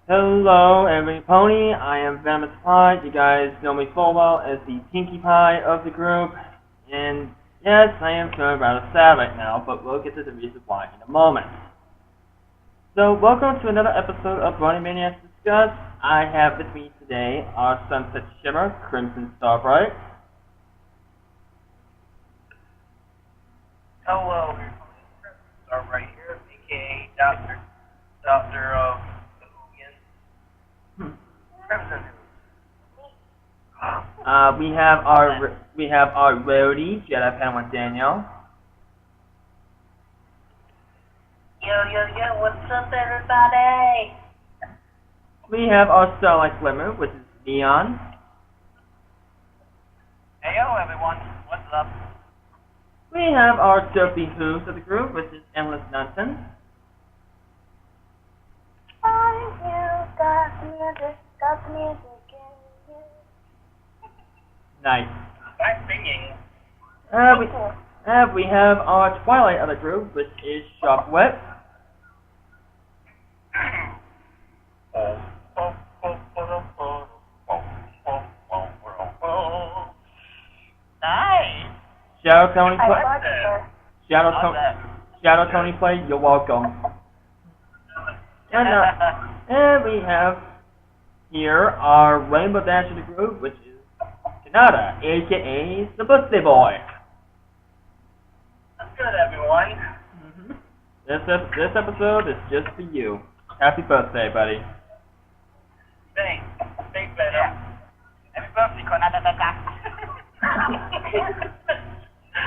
Hello, every pony. I am Venomous Pie. You guys know me full well as the Pinkie Pie of the group. And yes, I am feeling rather sad right now, but we'll get to the reason why in a moment. So, welcome to another episode of Bronimaniacs Discuss. I have with me today our Sunset Shimmer, Crimson Starbright. Hello, Crimson Starbright here, aka Doctor of Crimson. We have our roadie, Jedi Padawan Daniel. Yo, what's up, everybody? We have our Starlight Glimmer, which is Neon. Heyo, everyone. What's up? We have our Dopey Hooves of the group, which is Endless Nonsense. Got music in you. Nice. I'm singing. We have our Twilight of the group, which is Sharp Wet. Nice. Shadow Tony I play. like it. Shadow Tony play. You're welcome. And we have here our Rainbow Dash of the group, which is Kanata, aka the Birthday Boy. That's good, everyone. This episode is just for you. Happy birthday, buddy. Thanks, Venom. Happy birthday, Konata.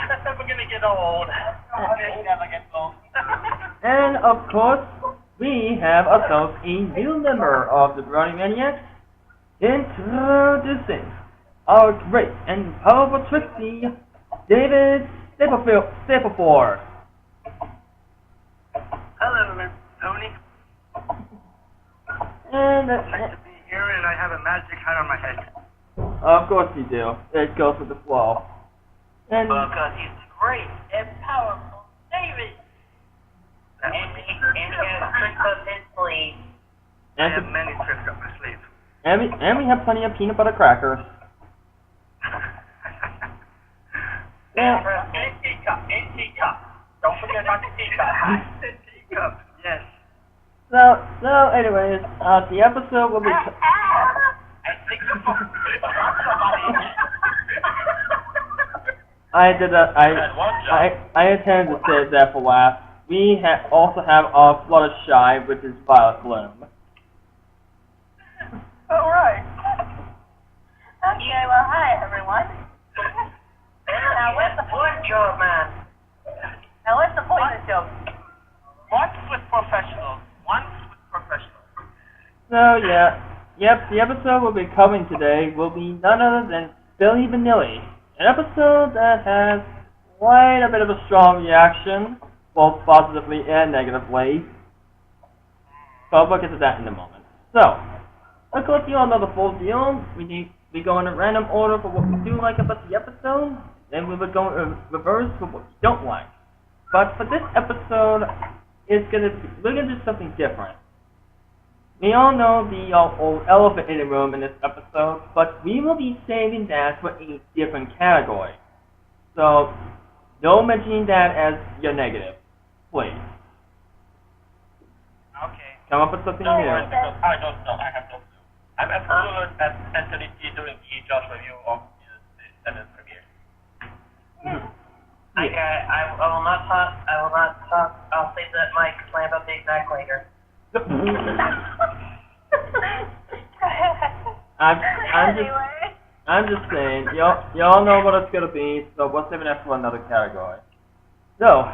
That's never gonna get old. It never gets old. And of course, we have ourselves a new member of the Bronimaniacs. Introducing our great and powerful Trixie, David Stapleford. Hello, Miss Tony. And Nice to be here, and I have a magic hat on my head. of course you do. It goes with the flow. And Because he's great and powerful, David. And he has tricks up his sleeve. I have many tricks up my sleeve. and we have plenty of peanut butter crackers. And teacup. Don't forget about the teacup. Teacup, yes. So anyways, the episode will be. I think somebody. I intended to say that for last. We also have our Fluttershy, which is Violet Bloom. Alright. Okay, well, hi, everyone. Now, what's the point joke, man? Now, what's the point of the joke? Once with professionals. So the episode we'll be covering today will be none other than Filli Vanilli, an episode that has quite a bit of a strong reaction, both positively and negatively. So we'll get to that in a moment. So, of course you all know the full deal. We go in a random order for what we do like about the episode, then we will go in reverse for what we don't like. But for this episode, we're gonna do something different. We all know the old elephant in the room in this episode, but we will be saving that for a different category. So, no mentioning that as your negative, please. Okay. Come up with something new. I don't know. I have no clue. I'm as good as Anthony T doing the Josh review of the 7th premiere. I will not talk. I'll save that mic, slam up the exact later. I'm just saying, y'all know what it's gonna be, so we'll save it for another category. So,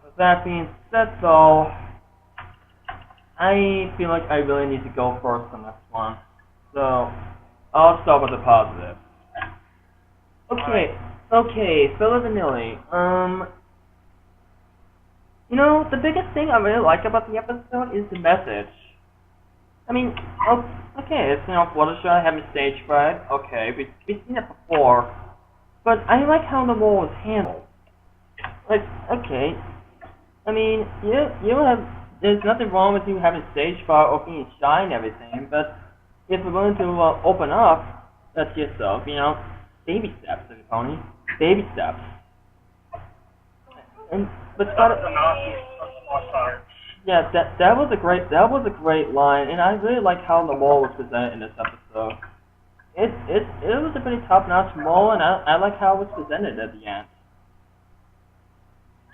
with that being said, I feel like I really need to go first on this one. So, I'll start with the positive. Okay, Filli Vanilli. You know, the biggest thing I really like about the episode is the message. I mean, okay, it's, Fluttershy having stage fright. Okay, we've seen it before. But I like how the role was handled. Like, okay, I mean, you have there's nothing wrong with you having stage fright or being shy and everything, but if you're willing to open up, that's yourself, you know, baby steps, little pony, baby steps. And but yeah, that was a great line, and I really like how the mole was presented in this episode. It was a pretty top-notch mole, and I like how it was presented at the end.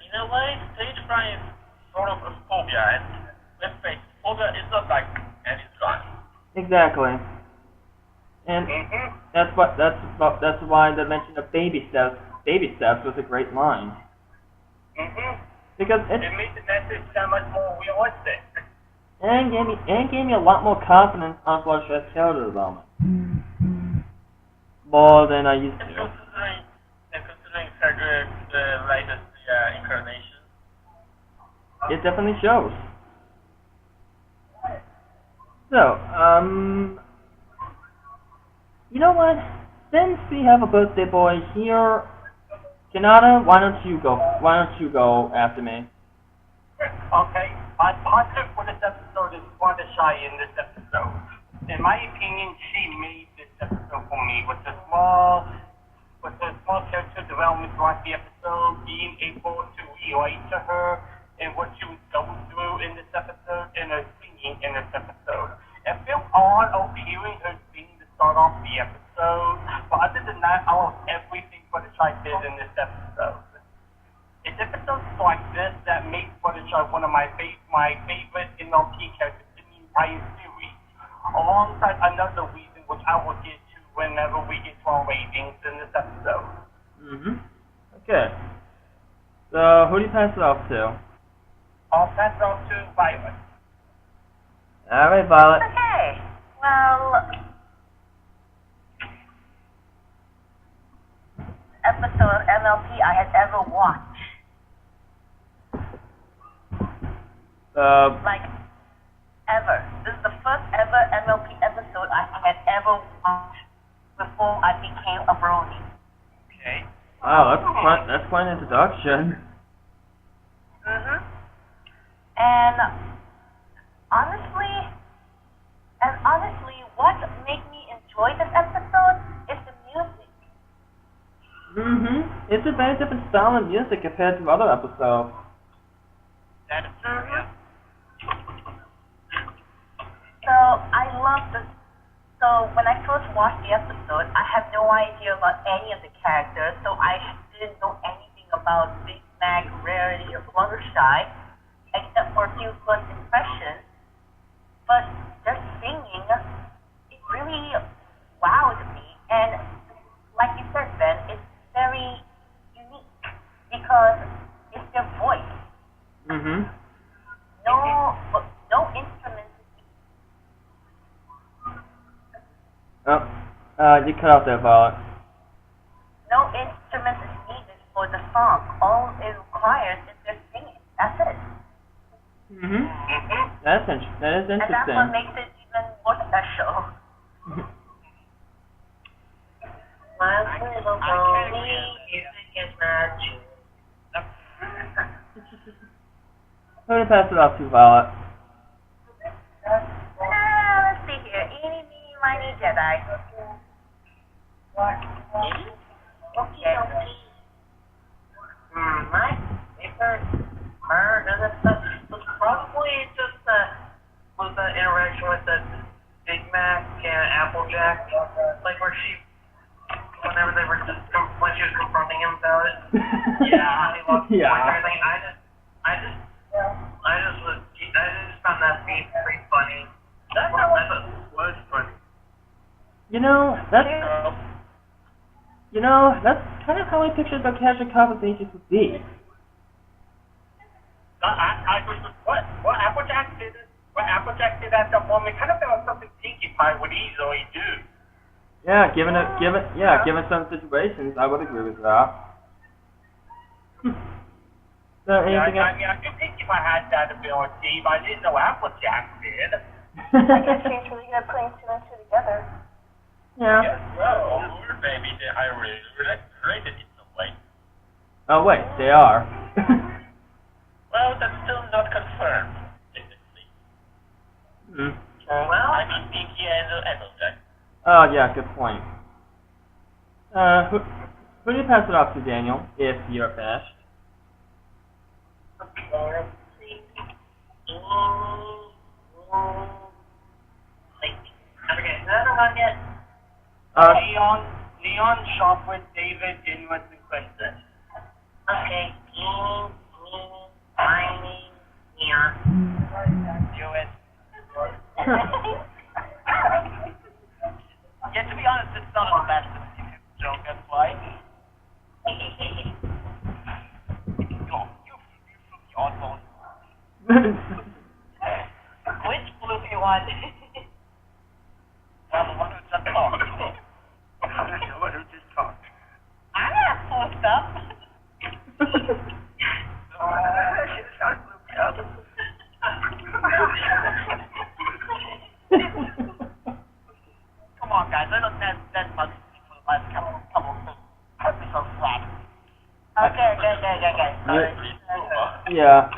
In a way, stage fright is sort of a phobia, and let's face it, phobia is not like any drug. Exactly. And that's why the mention of baby steps was a great line. Because it made the message so much more realistic. And gave me a lot more confidence on Fluttershy's character development. More than I used to. Considering Cedric's latest incarnation. It definitely shows. So, you know what? Since we have a birthday boy here, Kanata, why don't you go after me? Okay, my positive for this episode is Fluttershy in this episode. In my opinion, she made this episode for me with the small character development throughout the episode, being able to relate to her and what she was going through in this episode, and her singing in this episode. It felt odd hearing her sing to start off the episode, but other than that, I love everything Fluttershy did in this episode. It's episodes like this that make Fluttershy one of my favorite MLP characters in the entire series, alongside another reason which I will get to whenever we get to our ratings in this episode. Okay. So, who do you pass it off to? I'll pass it off to Violet. Alright, Violet. Okay. Well, episode of MLP I had ever watched. Like, ever. This is the first ever MLP episode I had ever watched before I became a Brony. Okay. Wow, that's quite an introduction. And honestly, what made me enjoy this episode is the music. It's a very different style of music compared to other episodes. That is true, yeah. So I love this. So when I first watched the episode, I had no idea about any of the characters, so I didn't know anything about Big Mac, Rarity, or Fluttershy, except for a few first impressions. But their singing, it really wowed me, and like you said, Ben, it's very unique because it's their voice. No instruments. You cut off there, Violet. No instrument is needed for the song. All it requires is their singing. That's it. That is interesting. And that's what makes it even more special. My little pony, music is magic. I'm going to pass it off to Violet. Let's see here. Eeny, meeny, miny, Jedi. Okay. My favorite part of the stuff was probably just the interaction with the Big Mac and Applejack, like where she, whenever they were just when she was confronting him about it. Yeah, I loved everything. I just found that scene pretty funny. That was funny. That's kind of how I pictured the casual conversations would be. What Applejack did at the moment kind of felt like something Pinkie Pie would easily do. Yeah, given some situations, I would agree with that. So anything else? I do Pinkie Pie had that ability, but I didn't know Applejack did. I guess she's really good at putting two and two together. Yeah. Yes, well, maybe they are related in some way. Oh wait, they are. Well, that's still not confirmed. It Mm-hmm. Well, I mean, Pinky and Jack. Oh, yeah, good point. Who do you pass it off to, Daniel, if you're finished? Okay, let's see. Okay, another one yet? Leon, shop with David, Inward, and Kristen. Okay, Tiny, Leon. Do it. Yeah, to be honest, it's not the best joke, that's why. You oddball. Which Floopy one? Well, the one who just talked. The one who just talked. I'm not fucked up. Come on, guys, I don't that much for the last couple episodes flat. Okay. Yeah.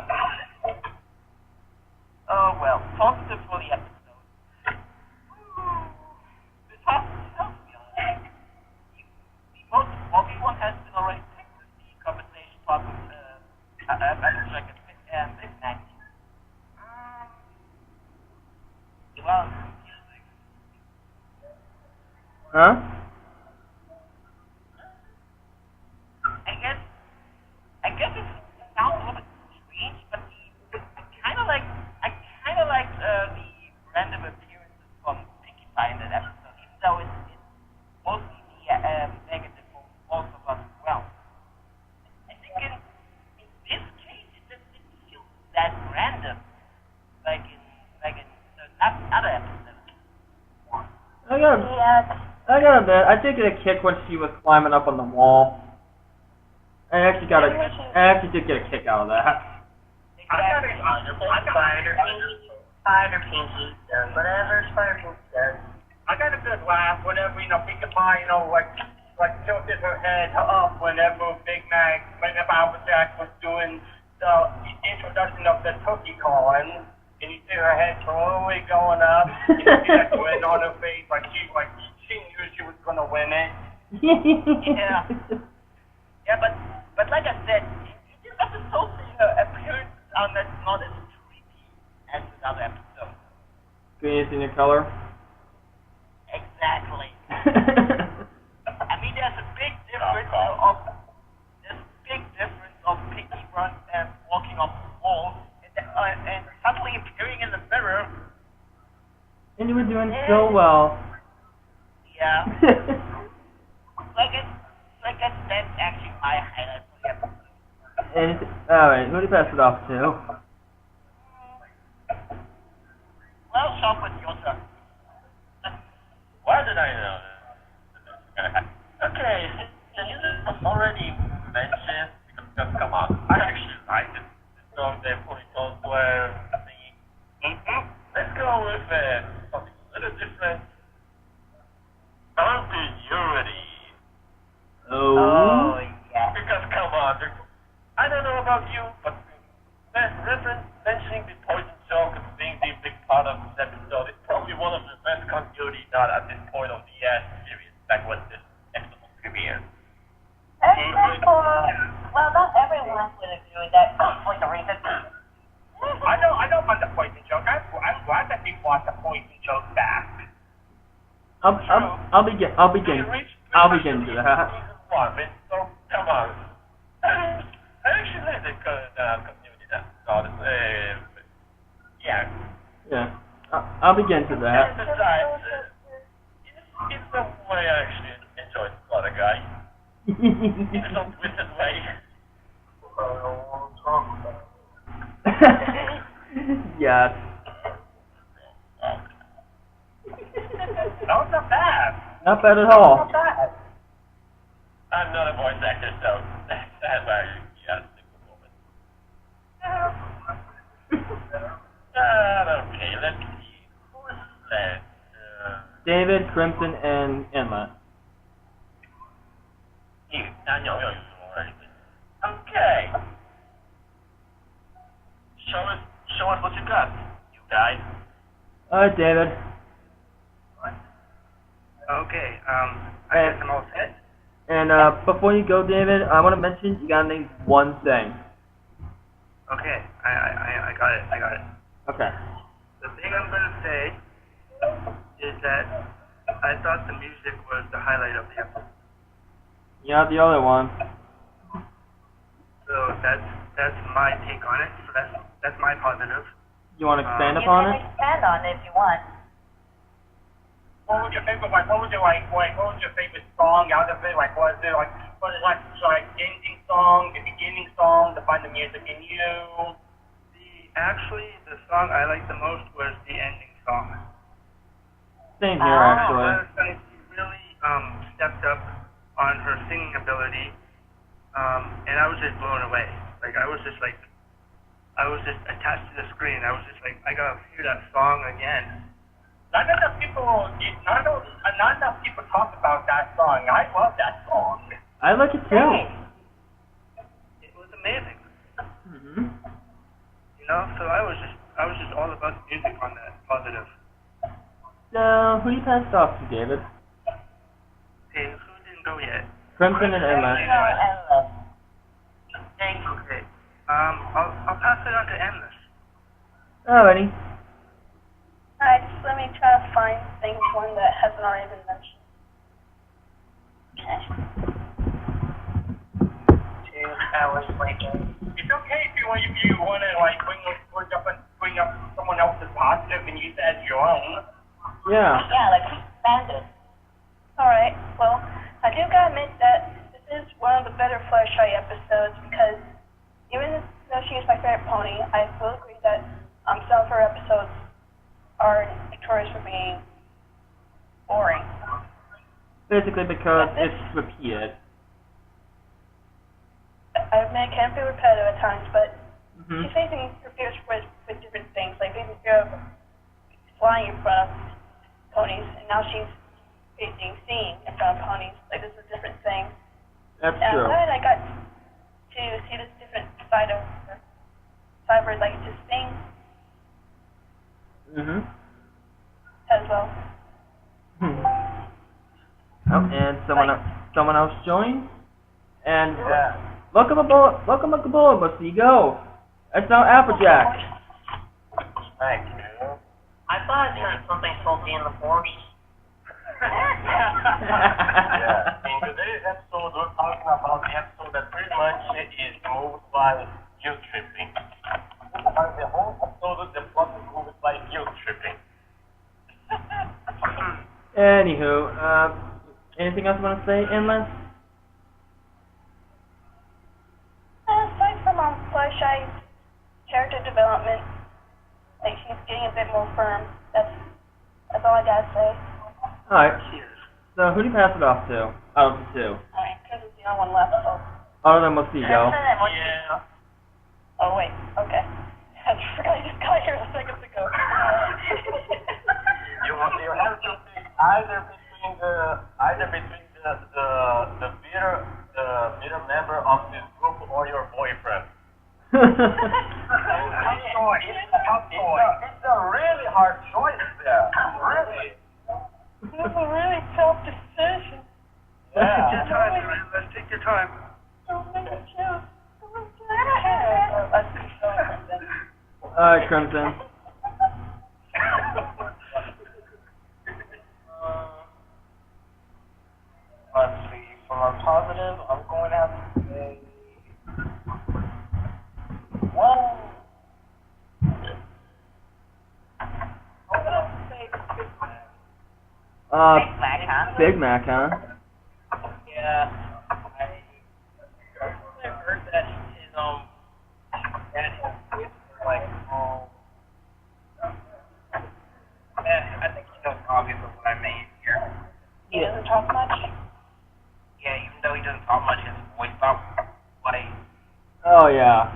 Oh well, positive for the episode. This has to be honest. Everyone has been already picked the conversation part with Jack and Big Mac. Well, Huh? I guess it sounds a little bit strange, but I kind of like the random appearances from Pinkie Pie in that episode, even though it's mostly the negative for most of us as well. I think in this case it just didn't feel that random, like in certain other episodes. I gotta admit, I did get a kick when she was climbing up on the wall. I actually did get a kick out of that. Spider Pinky does whatever Spider Pinky does. I got a good laugh whenever, Pinkie Pie, like tilted her head up whenever Jack was doing the introduction of the turkey calling, and you see her head slowly going up, and you see that grin on her face, like she knew she was gonna win it. Yeah. Yeah, but like I said, in this episode, the appearance on that's not as creepy as the other episode. Green is in your color? Exactly. I mean, there's a big difference of Pinky walking off the wall and suddenly appearing in the mirror. And you were doing so well. Yeah. That's actually my highlight for the episode. And alright, who do you pass it off to? Well, Sean, with your turn. Why did I know that? Okay, you already mentioned, because come on, I actually like it. The song they put it on where singing. Let's go with something a little different. Continuity. Oh. Yeah. Because come on, I don't know about you, but mentioning the poison joke as being the big part of this episode is probably one of the best continuity done at this point of the series, back when this episode premiered. Except for, well, not everyone would agree with that for the reason. I don't want the poison joke. I'm glad that they brought the poison joke back. I'll begin to that. So come on. I actually like the continuity that started. Yeah. Yeah. I'll begin to that. And besides, in some way I actually enjoyed the other guy. In some twisted way. Yes. No, it's not bad. Not bad at all. Not bad. I'm not a voice actor, so that's why you gotta stick with woman. Okay, let's see. Who is that? David, Crimson, and Emma. I know you already. Okay. Show us what you got, you guys. Alright, David. Okay, I guess I'm all set. And before you go, David, I want to mention you gotta name one thing. Okay, I got it, I got it. Okay. The thing I'm gonna say is that I thought the music was the highlight of the episode. You're not the other one. So that's my take on it. So that's my positive. You want to expand You upon can it? expand on it if you want. What was your favorite, like, what was your favorite song out of it? Like, was it like ending song, the beginning song, to find the music in you? Actually, the song I liked the most was the ending song. Same here, actually. She really stepped up on her singing ability, and I was just blown away. Like, I was just attached to the screen. I was just like, I gotta hear that song again. Not enough people talk about that song. I love that song. I like it too. It was amazing. Mm-hmm. You know, so I was just all about the music on that positive. So, who do you pass it off to, David? Hey, who didn't go yet? Crimson and Emma. Okay. I'll pass it on to Endless. Alrighty. Alright, just let me try to find one that hasn't already been mentioned. Okay. 2 hours later. It's okay if you want to like bring up someone else's positive and use it as your own. Yeah. Yeah, like expand it. Alright, well, I do gotta admit that this is one of the better Fluttershy episodes because even though she is my favorite pony, I will agree that some of her episodes are notorious for being boring. Basically because it's repeated. I admit it can be repetitive at times, but Mm-hmm. she's facing her fears with different things, like facing fear of flying in front of ponies, and now she's facing seeing in front of ponies. Like, this is a different thing. That's And true. I'm glad I got to see this different side of her. Side where, like, to sing Mm-hmm. as well. Oh, and someone else joined. And welcome aboard, where you go? That's now Applejack. Thank you. I thought there was something salty in the force. Yeah. In today's episode, we're talking about the episode that pretty much is moved by guilt tripping. The whole episode, the plot is moved by guilt tripping. Anywho, anything else you want to say, Endless? Aside from Fluttershy's character development, like, she's getting a bit more firm. That's all I gotta say. Alright. So, who do you pass it off to? Out of the two. Alright, because it's the only one left, so. Other than Mosquito. Yeah. Oh, wait, okay. I forgot I just got here seconds ago. You have to pick either between the bitter member of this group or your boyfriend. Tough choice. It's a really hard choice there. Really. This is a really tough decision. Let's take your time, man. Let's take your time. Don't make me choose. Alright, Crimson. Let's see. For our positive, I'm going to have to say, well, I'm going to say Big Mac. Big Mac, huh? Big Mac, huh? Yeah, I heard that his that his like I think he knows obvious of what I mean here. He doesn't talk much. Yeah, even though he doesn't talk much, his voice stopped like Oh, yeah.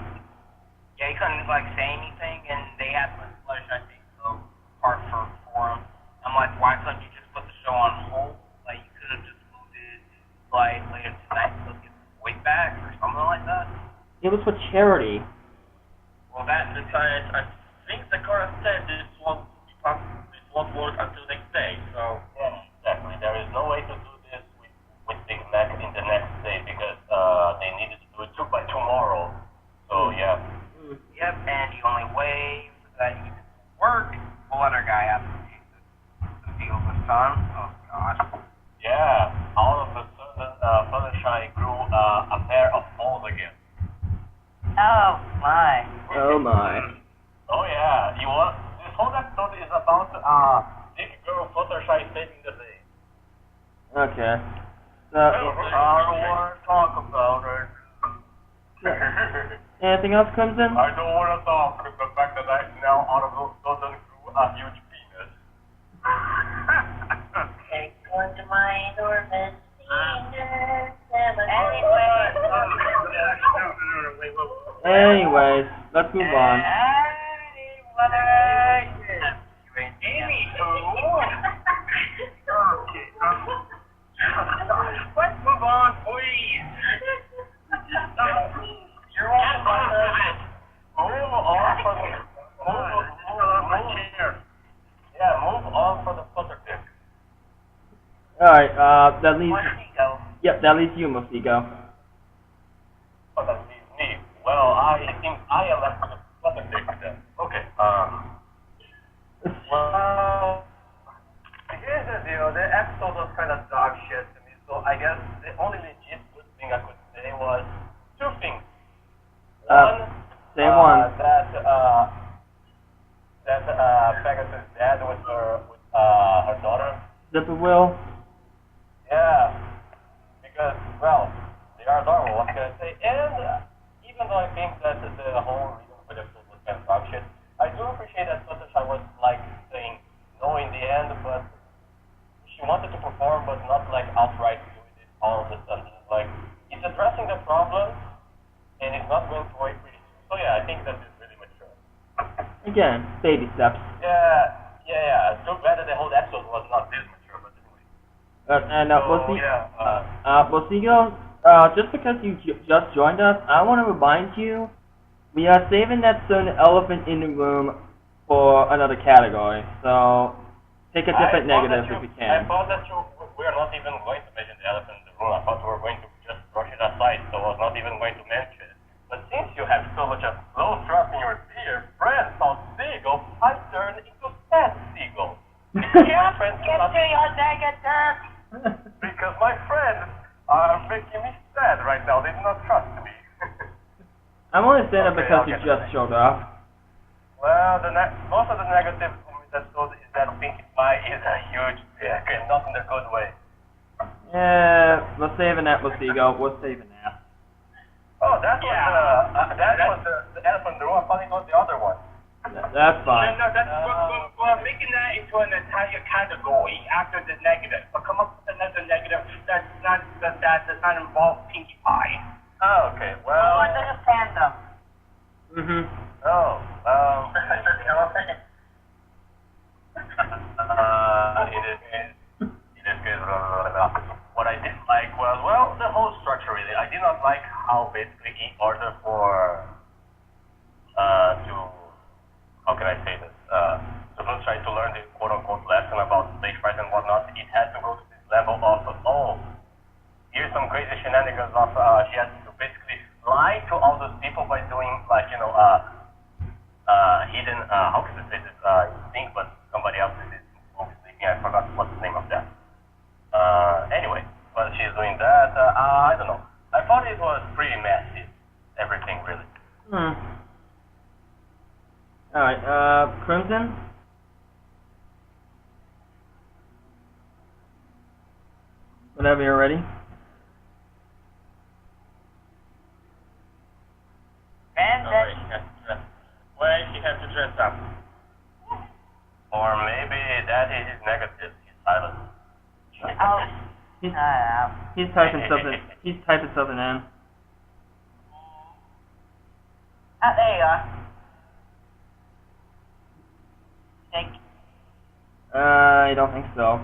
yeah, he couldn't like say anything, and they had to flush I think the part for him. I'm like, why couldn't you just put the show on hold? Like you could have just moved it like later tonight so get the voice back or something like that. It was for charity. Well, that's because I think the girl said this will be work until next day. So yeah, exactly. There is no way to do this with Big Mac in the next day because they needed to do it by tomorrow. So yeah. Yep, and the only way that he could work, the other guy has to take the field this time. Oh gosh. Yeah, all of a sudden, Fluttershy grew a pair of balls again. Oh my. Oh my. Oh yeah, this whole episode is about big girl Fluttershy saving the day. Okay. So, I don't want to talk about it. anything else, Crimson? I don't want to talk because the fact that I now out of those doesn't grew a huge penis. Take one to my enormous penis. Anyways, let's move on. Let's move on, please. You're welcome. Move on for the flutter pick. Alright, that leaves... Yep, that leaves you, Mosquito. Oh, that leaves me. Well, I think I am left with the flutter pick then. Okay, well, here's the deal. The episode was kind of dog shit to me, so I guess the only legit good thing I could say was two things. One, say one. that Pegasus' dad with her daughter. Zipper Will? Yeah, because, well, they are adorable, what can I say? And even though I think that the whole reason for the episode was kind of dog shit, I do appreciate that Fluttershy was like saying no in the end, but she wanted to perform, but not like outright doing it all of a sudden. Like, it's addressing the problem, and it's not going to wait pretty soon. So yeah, I think that is really mature. Again, baby steps. Yeah. Too bad that the whole episode was not this mature, but anyway. Mosquito, just because you just joined us, I want to remind you, we are saving that certain elephant in the room for another category, so take a different negative if you can. I thought that we are not even going to mention the elephant in the room. I thought we were going to just brush it aside, so I was not even going to mention it. But since you have so much of low trust in your dear friend called Seagull, I turned into Sad Seagull. Get to your negative. Because my friends are making me sad right now. They do not trust me. I'm only saying that because you I'll get just showed up. Well, most of the negatives in this episode is that Pinkie Pie is a huge dick, and not in a good way. Yeah, we're saving that, Mosquito. We're saving that. Oh, that was the elephant in the room. I thought it was the other one. That's fine. No, we're making that into an entire category after the negative. But come up with another negative that does not involve Pinkie Pie. Oh, okay. Well. What does fandom? Oh, it is good. What I didn't like was, well, the whole structure really. I did not like how basically in order for how can I say this? To try to learn the quote-unquote lesson about stage fright and whatnot, it had to go to this level of, here's some crazy shenanigans of, she has to basically lie to all those people by doing, like, hidden, how can I say this, thing, but somebody else is speaking, I forgot what's the name of that. Anyway, but she's doing that, I don't know. I thought it was pretty messy, everything, really. Alright, Crimson? Whenever you're ready. And Well, he has to dress up. Or maybe that is his negative. He's silent. He's typing something. He's typing something in. there you are. Thank you. I don't think so.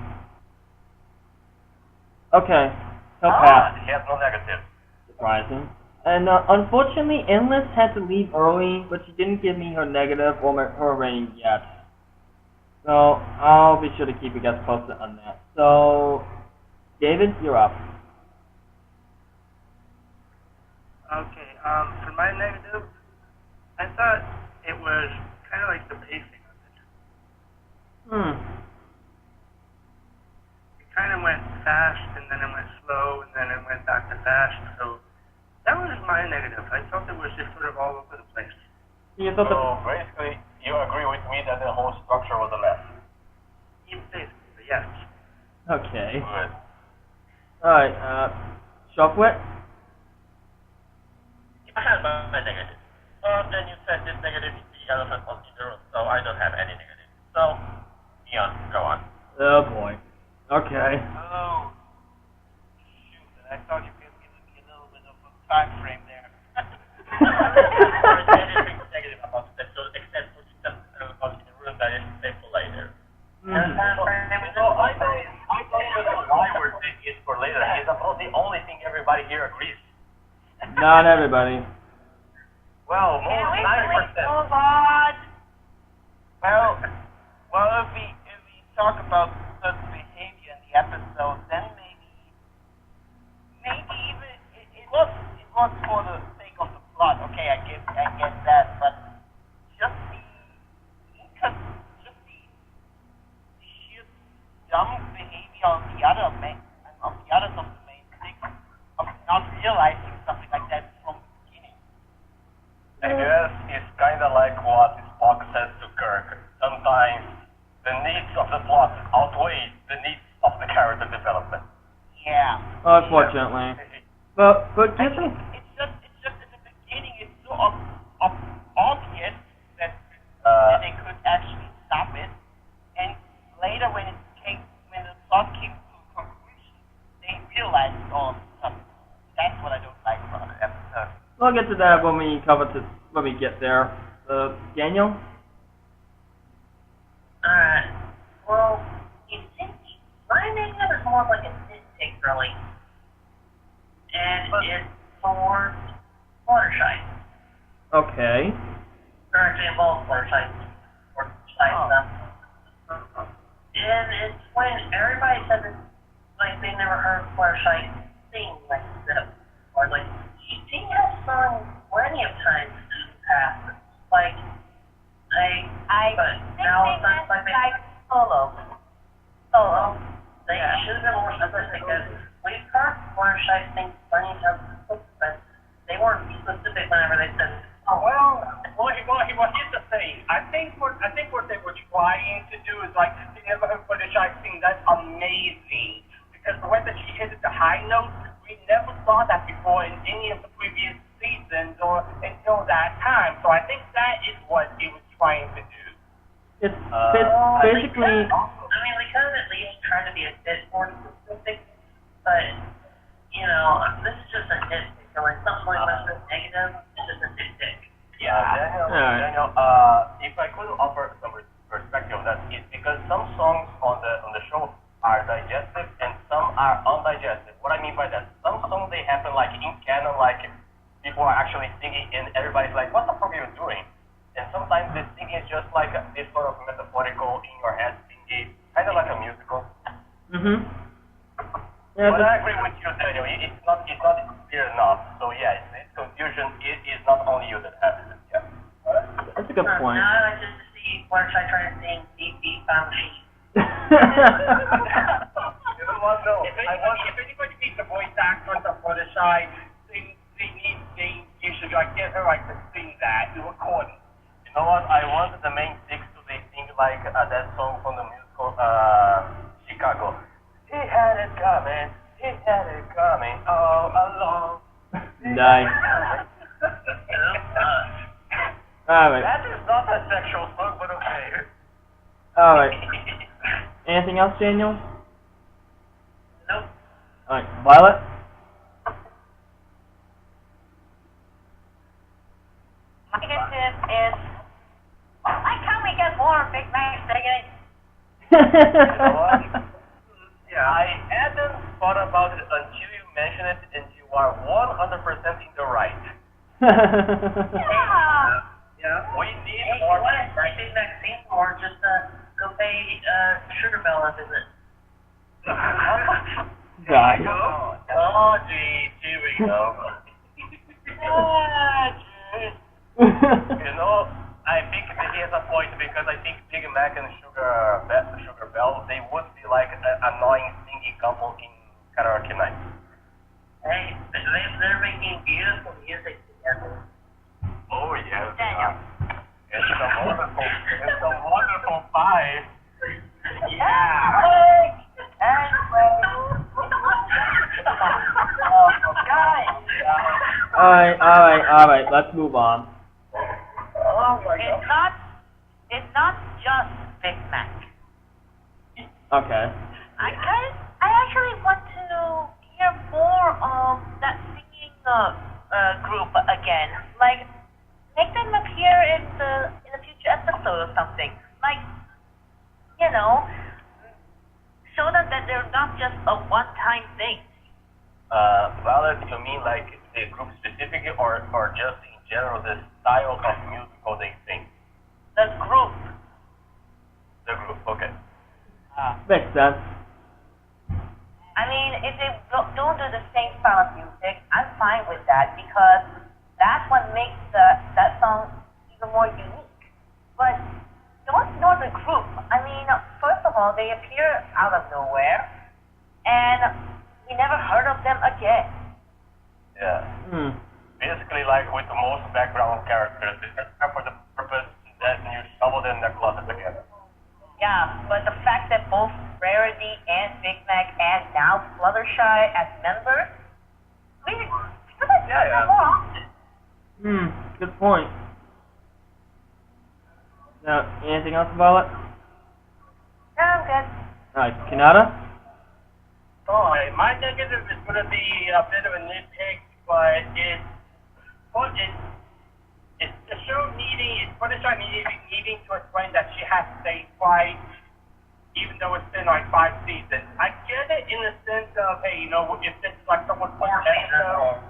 Okay, he'll pass. He has no negative. Surprising. And unfortunately, Endless had to leave early, but she didn't give me her negative or her rating yet. So I'll be sure to keep you guys posted on that. So, David, you're up. Okay, for my negative, I thought it was kind of like the pacing of it. It kind of went fast, and then it went slow, and then it went back to fast, so that was my negative. I felt it was just sort of all over the place. You thought So basically, you agree with me that the whole structure was a mess. Basically, yes. Okay. Good. Alright, Shufflet? I have my negative. Then you said this negative is the elephant was in the room, so I don't have any negative. So, Leon, go on. Oh boy. Okay. Oh, shoot, I thought you could give me a little bit of a time frame there. There's anything negative about the episode, except for the elephant was in the room that is painful later. I don't know why we're taking it for later. It's about the only thing everybody here agrees. Not everybody. Well, Can more we than please 90%. move on? Well, if we talk about certain behavior in the episode, then maybe even it was for the sake of the plot. Okay, I get that, but just the sheer dumb behavior of the others of the main six of not realizing something like that from the beginning. I guess it's kind of like what Spock says to Kirk. Sometimes the needs of the plot outweigh the needs of the character development. Yeah. Unfortunately. But guess what? It's just in the beginning, it's so obvious that they could actually stop it, and later when the plot came to a conclusion, they realized all of a sudden. That's what I don't like about the episode. We'll get to that when we get there. Daniel? Well, you think my negative is more like a nitpick, really. And it's for Fluttershy. Okay. Or actually involves Fluttershy. Or stuff. And it's when everybody said that, like, they never heard Fluttershy sing like this. Or, like, she has sung plenty of times in the past. Like, but now it's not like solo. They should have been more specific, because we've heard Fluttershy sing plenty of times, but they weren't specific whenever they said, Well, here's the thing. I think what they were trying to do is like, they never heard Fluttershy sing. That's amazing, because the way that she hit the high notes, we never saw that before in any of the previous seasons or until that time. So I think that is what it was trying to do. It's basically... I mean, we could have at least tried to be a bit more specific, but, you know, this is just a nitpick. So when something like this is negative, it's just a nitpick. Daniel, if I could offer some perspective on that, it's because some songs on the show are digestive and some are undigested. What I mean by that, some songs they happen like in canon, like people are actually singing and everybody's like, what the fuck are you doing? And sometimes the singing is just like this sort of metaphorical in your head singing, kind of like a musical. Yeah, But I agree with you, Daniel. It's not clear enough. So yeah, this confusion is not only you that has it. Yeah. that's a good point. Now I like just to see Fluttershy trying to sing Beep Beep Bound Sheep. You know what? No. If anybody needs a voice actor for the shy, you should like get her like to sing that to record it. You know what? I wanted the main six to sing like that song from the musical Chicago. He had it coming all along. Nice. Alright. That is not a sexual song, but okay. Alright. Anything else, Daniel? Nope. Alright. Violet? Negative is, why can't we get more Big Mac digging? You know what? Yeah, I hadn't thought about it until you mentioned it, and you are 100% in the right. Yeah. Yeah, we need Hey, more. you want to Big Mac scenes or just a go pay Sugar Bell a visit. Guys. Oh, geez, here we go. You know, I think that he has a point because I think Big Mac and Sugar Bell, they would be like an annoying singing couple in karaoke night. Hey, they're making beautiful music together. Oh yes. Daniel. It's a wonderful fight. Yeah. Alright, let's move on. Oh my God. It's not just Big Mac. Okay. I actually want to hear more of that singing group again. Like, make them appear in a future episode or something. Like, you know, show them that they're not just a one-time thing. Violet, you mean like the group specifically or just in general the style of musical they sing? The group. The group, okay. Makes sense. I mean, if they don't do the same style of music, I'm fine with that because that's what makes that song even more unique. But don't ignore the group. I mean, first of all, they appear out of nowhere, and we never heard of them again. Yeah. Basically, like with the most background characters, except for the purpose that you shovel them in their closet together. Yeah, but the fact that both Rarity and Big Mac and now Fluttershy as members, we should have done that more often. Good point. Now, anything else about it? No, I'm good. Alright, Kanata? Alright, my negative is going to be a bit of a nitpick, but it's the show Fluttershy needing to explain that she has stage fright, even though it's been like 5 seasons. I get it in the sense of, hey, you know, if this is like someone's first episode,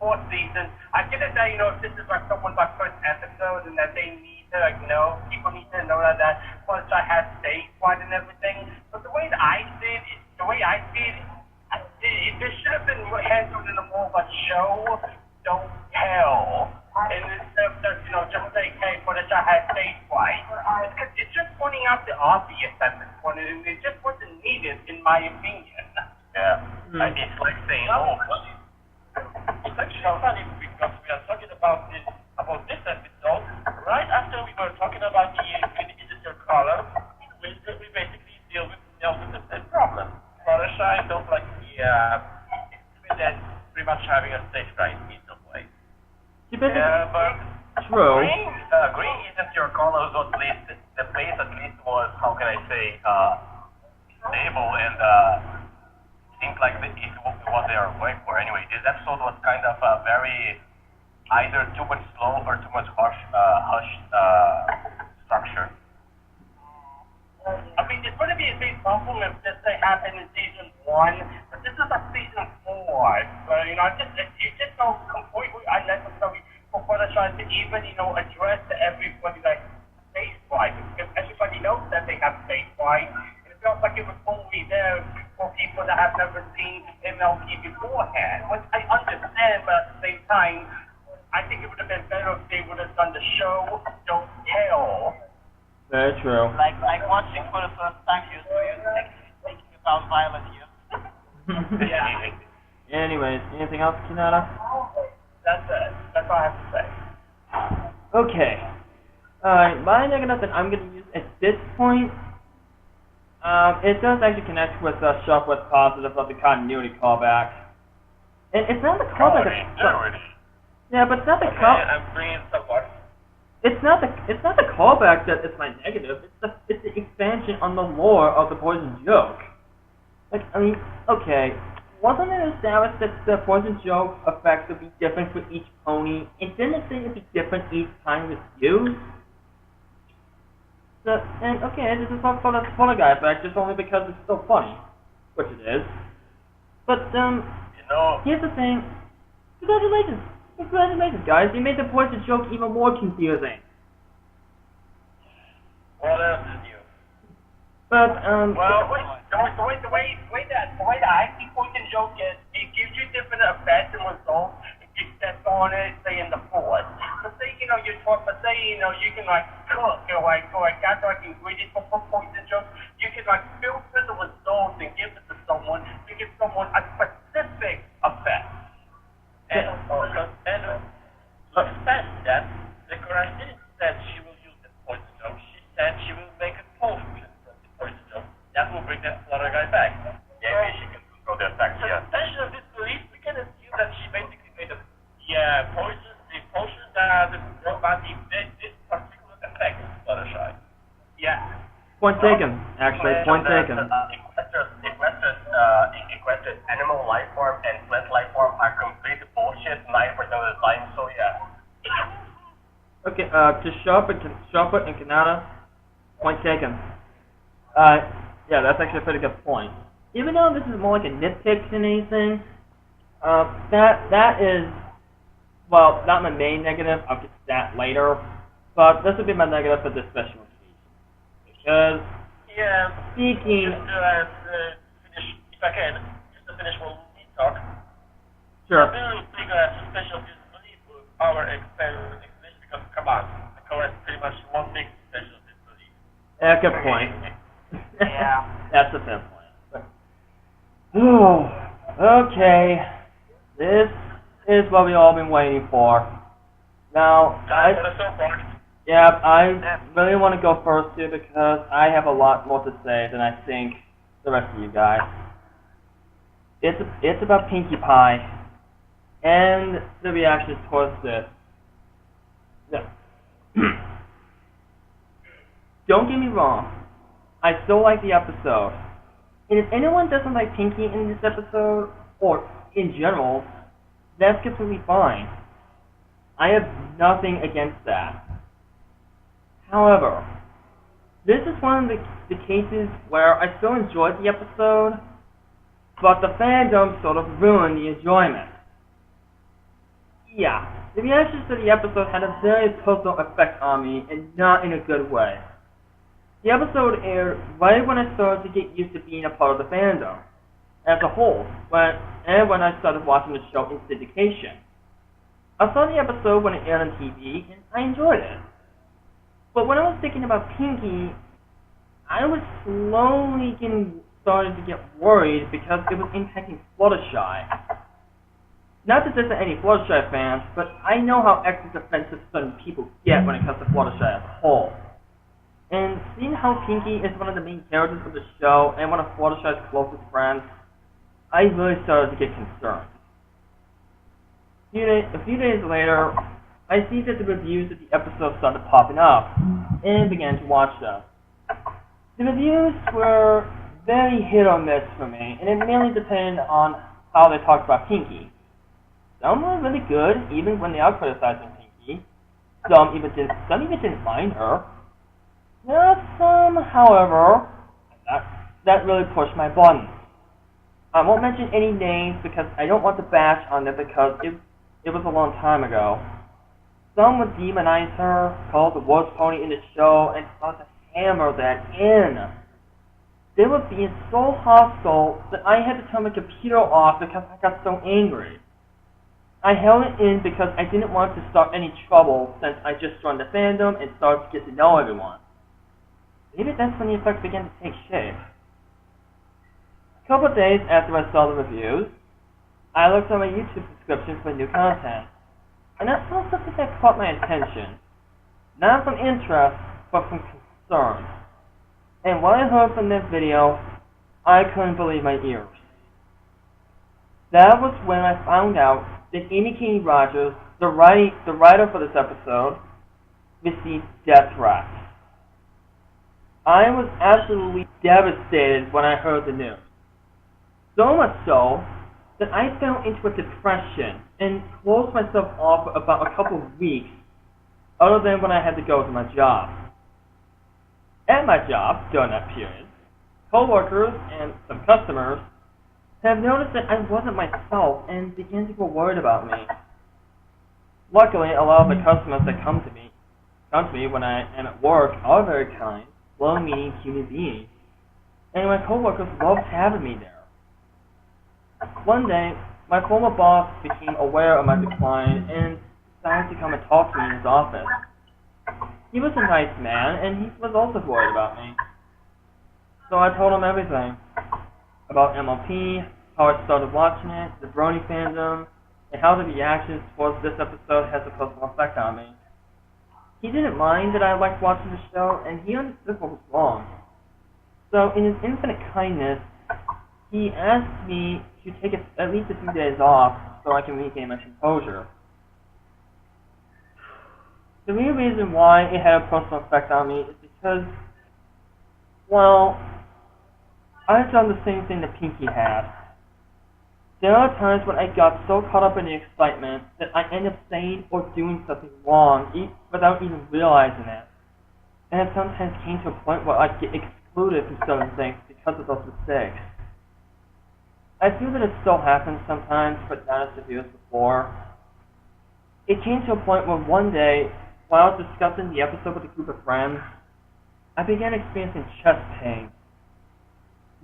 4th season, I get it that, you know, if this is like someone's like first episode and that they need to like know, people need to know that Fluttershy has stage fright and everything. But the way that I see it, this should have been handled in a more of a show, don't tell. And instead of just, you know, just saying, hey, Fluttershy has stage fright. It's just pointing out the obvious at this point, and it just wasn't needed, in my opinion. Yeah. It's like saying, it's actually funny because we are talking about this episode right after we were talking about the digital color, in which we basically deal with the same problem. Fluttershy feels like pretty much having a stage fright in some way. Yeah, but True. Green isn't your color, so at least the base at least was, how can I say, stable and seems like it was what they are going for. Anyway, this episode was kind of very either too much slow or too much hushed structure. I mean, it's going to be a big problem if this thing happened in season 1, but this is a season 4. So, you know, it's just so completely unnecessary for Fluttershy to even, you know, address to everybody like stage fright, because everybody knows that they have stage fright. And it feels like it was only there for people that have never seen MLP beforehand, which I understand, but at the same time, I think it would have been better if they would have done the show, don't tell. Very true. Like watching for the first time, you thinking about Violet here. Yeah. Anyways, anything else, Kanata? That's it. That's all I have to say. Okay. Alright, my negative that I'm going to use at this point, it does actually connect with the stuff with positive of the continuity callback. And it's not the callback. Yeah, but it's not the callback. I'm bringing support. It's not the callback that is my negative. It's the expansion on the lore of the poison joke. Like, I mean, okay, wasn't it established that the poison joke effects would be different for each pony? And didn't it say it'd be different each time it's used? So, and okay, this is not for the spoiler guy effect, just only because it's so funny, which it is. But you know, here's the thing. Congratulations, guys! You made the poison joke even more confusing. What else is new? But Well, the way that I see poison joke is, it gives you different effects and results. If you step on it, say in the force. So say you can like cook or gather like ingredients for poison joke. You can like filter the results and give it to someone to give someone a specific effect. And to expand that, the girl didn't say she will use the poison joke. She said she will make a potion from the poison joke. That will bring that other guy back. Yeah, maybe she can control the effects. So Yeah. the tension of this belief, we can assume that she basically made the potions that brought about this particular effect to Fluttershy. Yeah. point taken. Actually, point taken. Equestrian animal life form and plant life form are complete bullshit 9% of the time, so yeah. Okay, to Sharper and Kanata, point taken. Yeah, that's actually a pretty good point. Even though this is more like a nitpick than anything, that is, well, not my main negative. I'll get to that later, but this would be my negative for this special occasion. Because, Yeah. speaking, Finish, if I can, just to finish what we talk. sure. I really figure as a special disbelief with our explanation because come on, the core is pretty much one big special disbelief. Yeah, good point. Yeah. That's a fair point. Okay, this is what we've all been waiting for. Now, I really want to go first here because I have a lot more to say than I think the rest of you guys. It's about Pinkie Pie and the reactions towards this. No. Don't get me wrong, I still like the episode. And if anyone doesn't like Pinkie in this episode, or in general, that's completely fine. I have nothing against that. However, this is one of the cases where I still enjoyed the episode, but the fandom sort of ruined the enjoyment. Yeah, the reactions to the episode had a very personal effect on me, and not in a good way. The episode aired right when I started to get used to being a part of the fandom as a whole, and when I started watching the show in syndication. I saw the episode when it aired on TV, and I enjoyed it. But when I was thinking about Pinkie, I was slowly starting to get worried because it was impacting Fluttershy. Not that there's any Fluttershy fans, but I know how extra defensive certain people get when it comes to Fluttershy as a whole. And seeing how Pinkie is one of the main characters of the show and one of Fluttershy's closest friends, I really started to get concerned. A few days later, I see that the reviews of the episode started popping up, and began to watch them. The reviews were very hit or miss for me, and it mainly depended on how they talked about Pinkie. Some were really good, even when they are criticizing Pinkie. Some even didn't mind her. There are some, however, that really pushed my buttons. I won't mention any names because I don't want to bash on them because it was a long time ago. Some would demonize her, call her the worst pony in the show, and start to hammer that in. They were being so hostile that I had to turn my computer off because I got so angry. I held it in because I didn't want to start any trouble since I just joined the fandom and started to get to know everyone. Maybe that's when the effects began to take shape. A couple of days after I saw the reviews, I looked at my YouTube subscription for new content, and I saw something that caught my attention. Not from interest, but from concern. And when I heard from this video, I couldn't believe my ears. That was when I found out that Amy Kane Rogers, the writer for this episode, received death threats. I was absolutely devastated when I heard the news. So much so that I fell into a depression and closed myself off for about a couple of weeks, other than when I had to go to my job. At my job, during that period, co-workers and some customers have noticed that I wasn't myself and began to get worried about me. Luckily, a lot of the customers that come to me when I am at work are very kind, well-meaning human beings and my coworkers loved having me there. One day, my former boss became aware of my decline and decided to come and talk to me in his office. He was a nice man, and he was also worried about me. So I told him everything. About MLP, how I started watching it, the Brony fandom, and how the reactions towards this episode has a personal effect on me. He didn't mind that I liked watching the show, and he understood what was wrong. So, in his infinite kindness, he asked me to take at least a few days off so I can regain my composure. The real reason why it had a personal effect on me is because, well, I've done the same thing that Pinky had. There are times when I got so caught up in the excitement that I end up saying or doing something wrong without even realizing it. And it sometimes came to a point where I'd get excluded from certain things because of those mistakes. I feel that it still happens sometimes, but not as severe as before. It came to a point where one day, while I was discussing the episode with a group of friends, I began experiencing chest pain.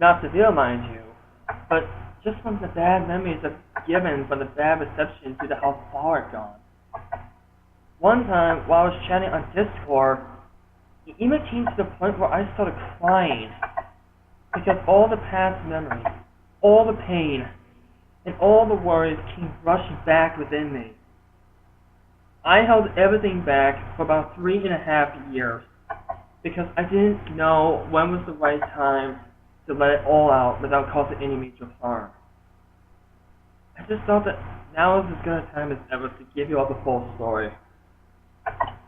Not severe, mind you, but just from the bad memories I've given from the bad reception due to how far it gone. One time, while I was chatting on Discord, it even came to the point where I started crying because all the past memories, all the pain, and all the worries came rushing back within me. I held everything back for about 3.5 years because I didn't know when was the right time to let it all out without causing any major harm. I just thought that now is as good a time as ever to give you all the full story.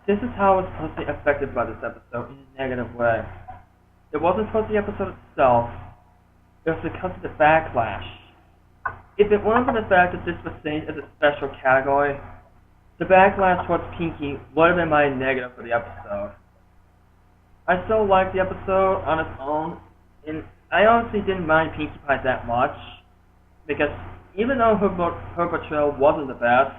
This is how I was personally affected by this episode in a negative way. It wasn't because of the episode itself, it was because of the backlash. If it weren't for the fact that this was seen as a special category, the backlash towards Pinky would have been my negative for the episode. I still liked the episode on its own, and I honestly didn't mind Pinkie Pie that much, because even though her portrayal wasn't the best,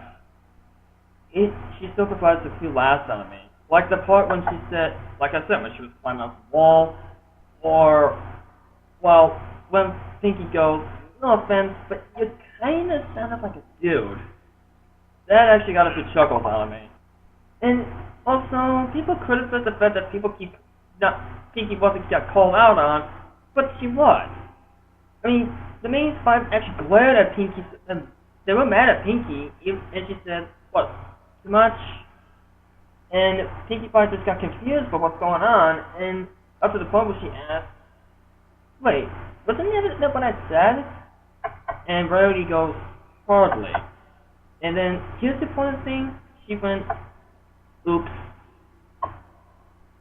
she still provides a few laughs out of me. Like the part when she said, like I said, when she was climbing up the wall, or, well, when Pinky goes, no offense, but you kind of sounded like a dude. That actually got a few chuckles out of me. And also, people criticize the fact that Pinky wasn't got called out on, but she was. I mean, the main five actually glared at Pinky, and they were mad at Pinky, and she said, what, too much? And Pinkie Pie just got confused by what's going on, and up to the point where she asked, wait, wasn't that what I said? And Rarity goes, hardly. And then, here's the point of the thing, she went, oops.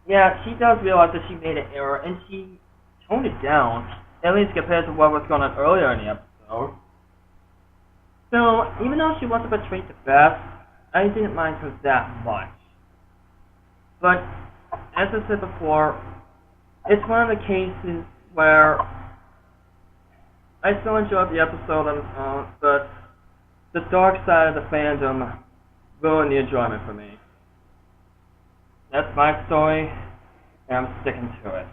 Yeah, she does realize that she made an error, and she toned it down, at least compared to what was going on earlier in the episode. So, even though she wasn't portrayed the best, I didn't mind her that much. But, as I said before, it's one of the cases where I still enjoyed the episode on its own, but the dark side of the fandom ruined the enjoyment for me. That's my story, and I'm sticking to it.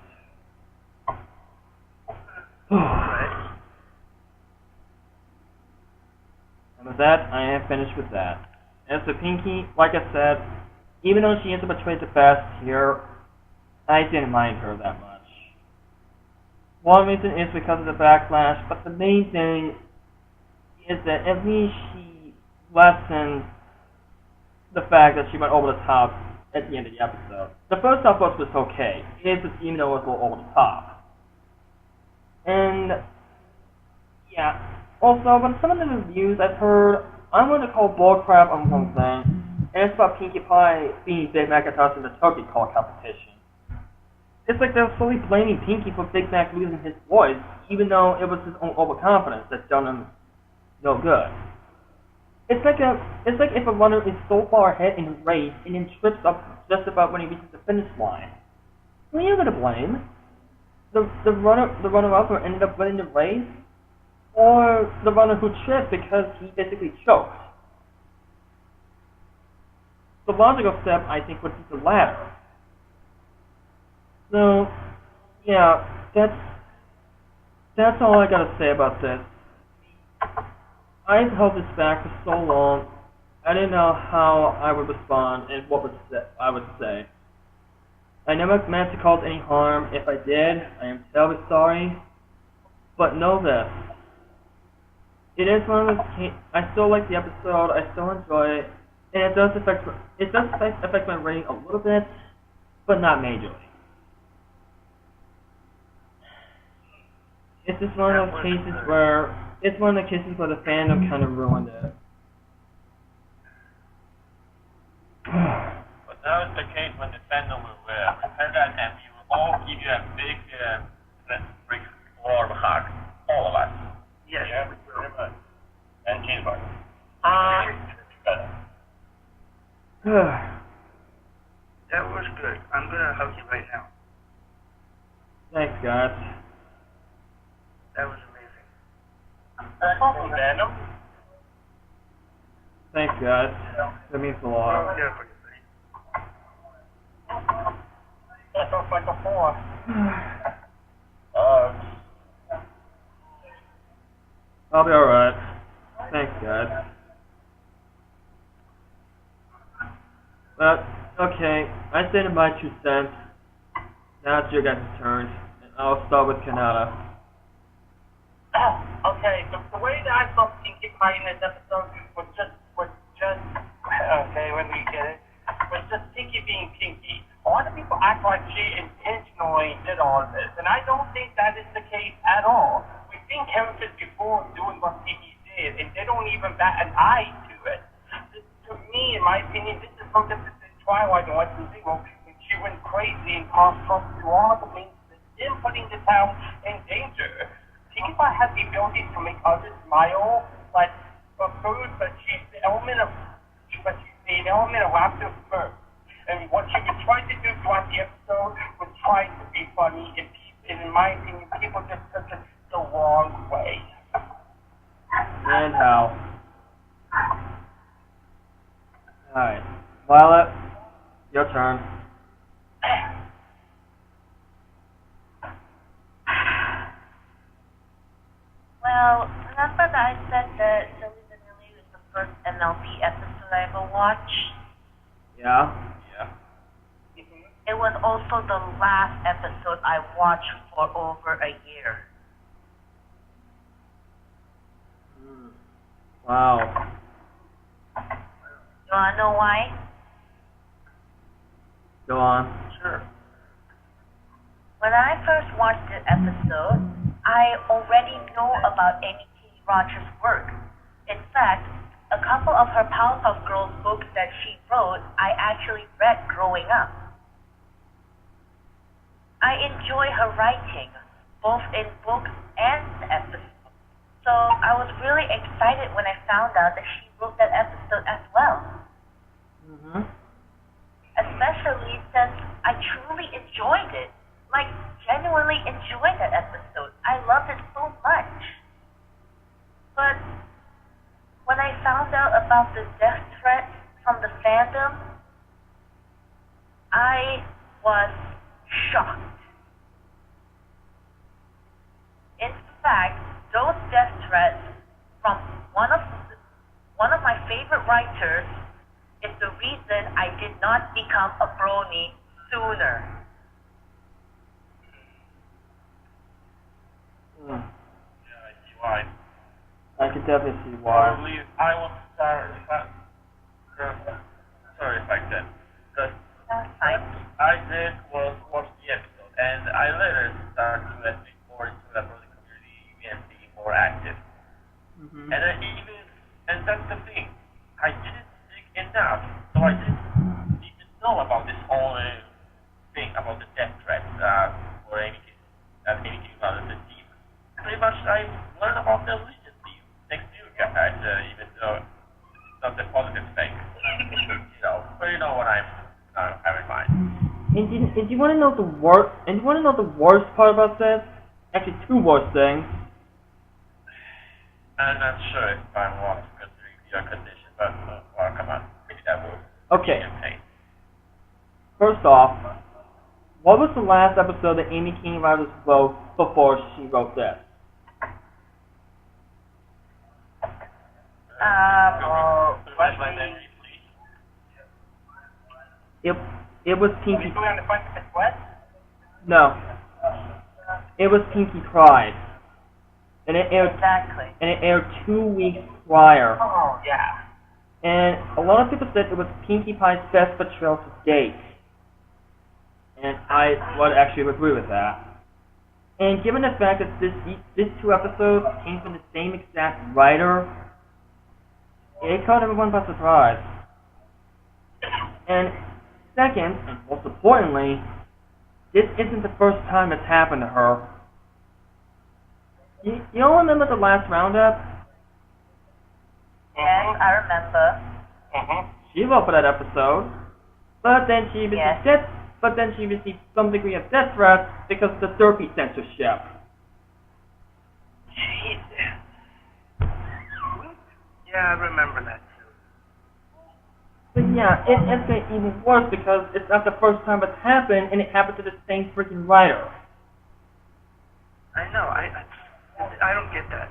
And with that, I am finished with that. As for Pinky, like I said, even though she isn't portrayed the best here, I didn't mind her that much. One reason is because of the backlash, but the main thing is that at least she lessened the fact that she went over the top at the end of the episode. The first half was okay, even though it was a little over the top. And, yeah, also, when some of the reviews I've heard, I'm going to call bullcrap on one thing, and it's about Pinkie Pie being Big Macintosh in the turkey call competition. It's like they're slowly blaming Pinky for Big Mac losing his voice, even though it was his own overconfidence that done him no good. It's like if a runner is so far ahead in a race and then trips up just about when he reaches the finish line. Who are you going to blame? The runner-up who ended up winning the race, or the runner who tripped because he basically choked? The logical step, I think, would be the latter. So, yeah, that's That's all I gotta say about this. I've held this back for so long. I didn't know how I would respond and what I would say. I never meant to cause any harm. If I did, I am terribly sorry. But know this. It is one of those I still like the episode, I still enjoy it, and it does affect my rating a little bit, but not majorly. It's just one of those cases where the fandom kind of ruined it. But now it's the case when the fandom will repair that, and we will all give you a big warm hug. All of us. Yes. Yeah, very much. And cheeseburger. That was good. I'm gonna hug you right now. Thanks, guys. That was amazing. That's awesome, Daniel. Thanks, guys. That means a lot. Oh, yeah, for you, buddy. That sounds like a 4. I'll be alright. Thanks, guys. But, okay, I stated my 2 cents. Now it's your guys' turn, and I'll start with Kanata. Okay, the way that I started thinking about in this episode was just, okay, when we get it, was just Pinky being Pinky. A lot of people act like she intentionally did all of this, and I don't think that is the case at all. We've seen characters before doing what Pinky did, and they don't even bat an eye to it. To me, in my opinion, this is something that in Twilight and Western Zero, when she went crazy and caused trouble to all of the main and putting the town in danger. Pinkie Pie has the ability to make others smile, but she's the element of laughter first. And what she was trying to do throughout the episode was trying to be funny, and in my opinion, people just took it the wrong way. And how? Alright. Violet, your turn. Well, remember that I said that Filli Vanilli was the first MLB episode I ever watched? Yeah? Yeah. It was also the last episode I watched for over a year. Wow. You wanna know why? Go on. Sure. When I first watched the episode, I already know about Amy K. Rogers' work. In fact, a couple of her Powerpuff Girls books that she wrote, I actually read growing up. I enjoy her writing, both in books and episodes. So I was really excited when I found out that she wrote that episode as well. Mm-hmm. Especially since I truly enjoyed it. Like, genuinely enjoyed that episode. I loved it so much. But when I found out about the death threat from the fandom, I was shocked. In fact, those death threats from one of my favorite writers is the reason I did not become a brony sooner. Yeah, I see why. I can definitely see why. Probably I would start. Sorry if I said. Because That's fine. I did was watch the episode, and I later started to get more into the brother community and be more active. Mm-hmm. And that's the thing. I didn't dig enough, so I didn't even know about this whole thing about the death threats for Amy King rather than the demon. Pretty much, I learned about the leniency next to you guys, even though it's not the positive thing. But you know what I'm have in mind. And do you want to know the worst? And do you want to know the worst part about this? Actually, 2 worst things. I'm not sure if I want to consider your condition, but well, come on, maybe that would Okay. be insane. First off, what was the last episode that Amy King Rogers wrote before she wrote this? Flashlight and It was Are Pinky. you doing on the front of the sweat? No. It was Pinky Pride. And it aired Exactly. 2 weeks prior. Oh, yeah. And a lot of people said it was Pinkie Pie's best portrayal to date. And I would actually agree with that. And given the fact that these 2 episodes came from the same exact writer, it caught everyone by surprise. And second, and most importantly, this isn't the first time it's happened to her. You all remember the last roundup? Yes, I remember. She wrote for that episode, but then she received Yes. some degree of death threats because of the Derpy censorship. Jesus. Yeah, I remember that too. But yeah, it's even worse because it's not the first time it's happened, and it happened to the same freaking writer. I know. I don't get that.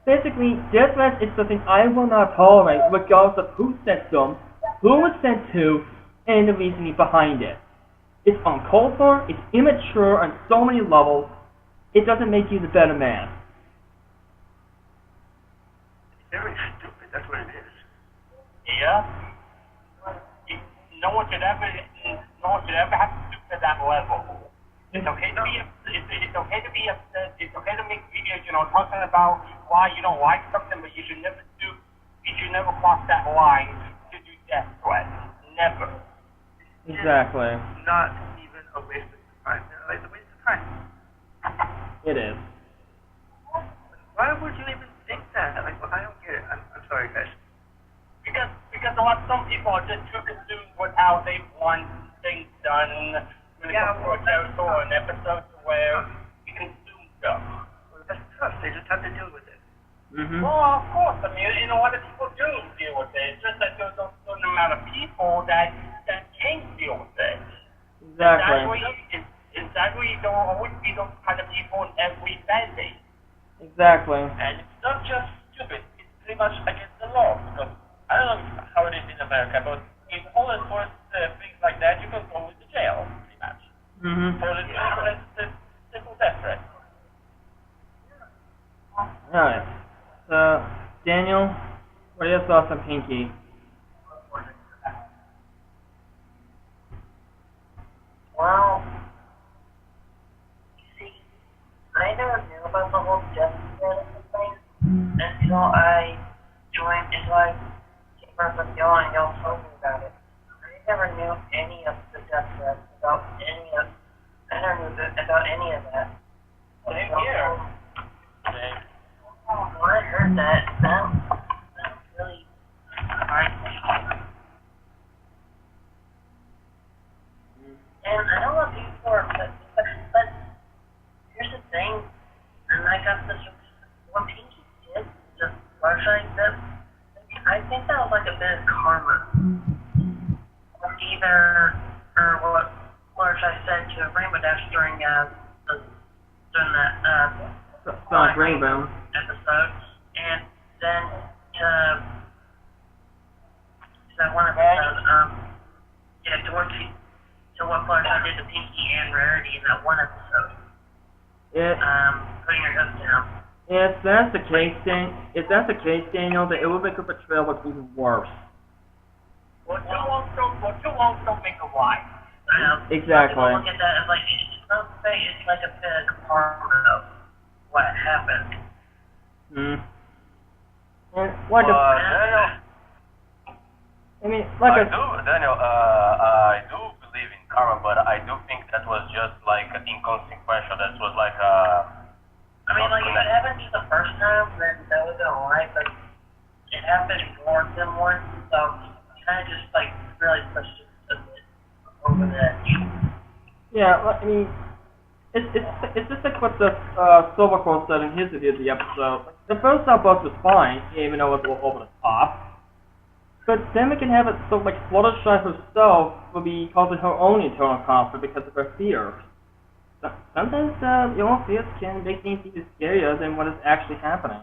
Basically, death threats is something I will not tolerate, regardless of who sent them, who was sent to, and the reasoning behind it. It's uncalled for, it's immature on so many levels, it doesn't make you the better man. Very stupid. That's what it is. Yeah. No one should ever have to stoop to that level. It's okay to be upset. It's okay to be upset. It's okay to make videos, talking about why you don't like something, but you should never stoop. You should never cross that line to do death threats. Never. Exactly. Not even a waste of time. It's a waste of time. It is. Why would you even think that? I don't get it. I'm sorry, guys. Because some people are just too consumed with how they want things done when it comes to a character or an episode where you consume stuff. Well, that's tough. They just have to deal with it. Mm-hmm. Well, of course. I mean, other people do deal with it. It's just that there's a certain amount of people that can't deal with it. Exactly. Exactly. You don't always be those kind of people in every family. Exactly. And it's not just stupid, it's pretty much against the law. Because I don't know how it is in America, but in all enforced things like that, you can go to jail, pretty much. Mm-hmm. For the simple death threat. Alright. So, Daniel, what are your thoughts on Pinky? Well, see, I never knew about the whole death thing until I came up with y'all and y'all told me about it. I never knew any of the death threats about I never knew about any of that. Same here. Same. When I heard that really and I know what people are, but here's the thing, and I got this, what Pinky did, the flashlight did, I think that was like a bit of karma. Or what Flashlight said to Rainbow Dash during that Sonic Rainbow episode, and then that one episode, to what Flashlight did to Pinky and Rarity in that one episode. Putting her hook down. If that's the case, Daniel, then it would make her portrayal look even worse. Well, two wrongs don't make a right. Exactly. People look at that as like, it's like a bit of karma of what happened. And Daniel, Daniel, I do believe in karma, but I do think that was just like an inconsequential. That was like I mean, like, if it happened just the first time, then that was alright, but it happened more than once, so kind of just, like, really pushed it a bit over the edge. yeah, I mean, it's just like what the Silvercrow said in his review of the episode. The first outburst was fine, even though it was a little over the top. But then we can have it so like Fluttershy herself will be causing her own internal conflict because of her fears. sometimes your fears can make things even scarier than what is actually happening.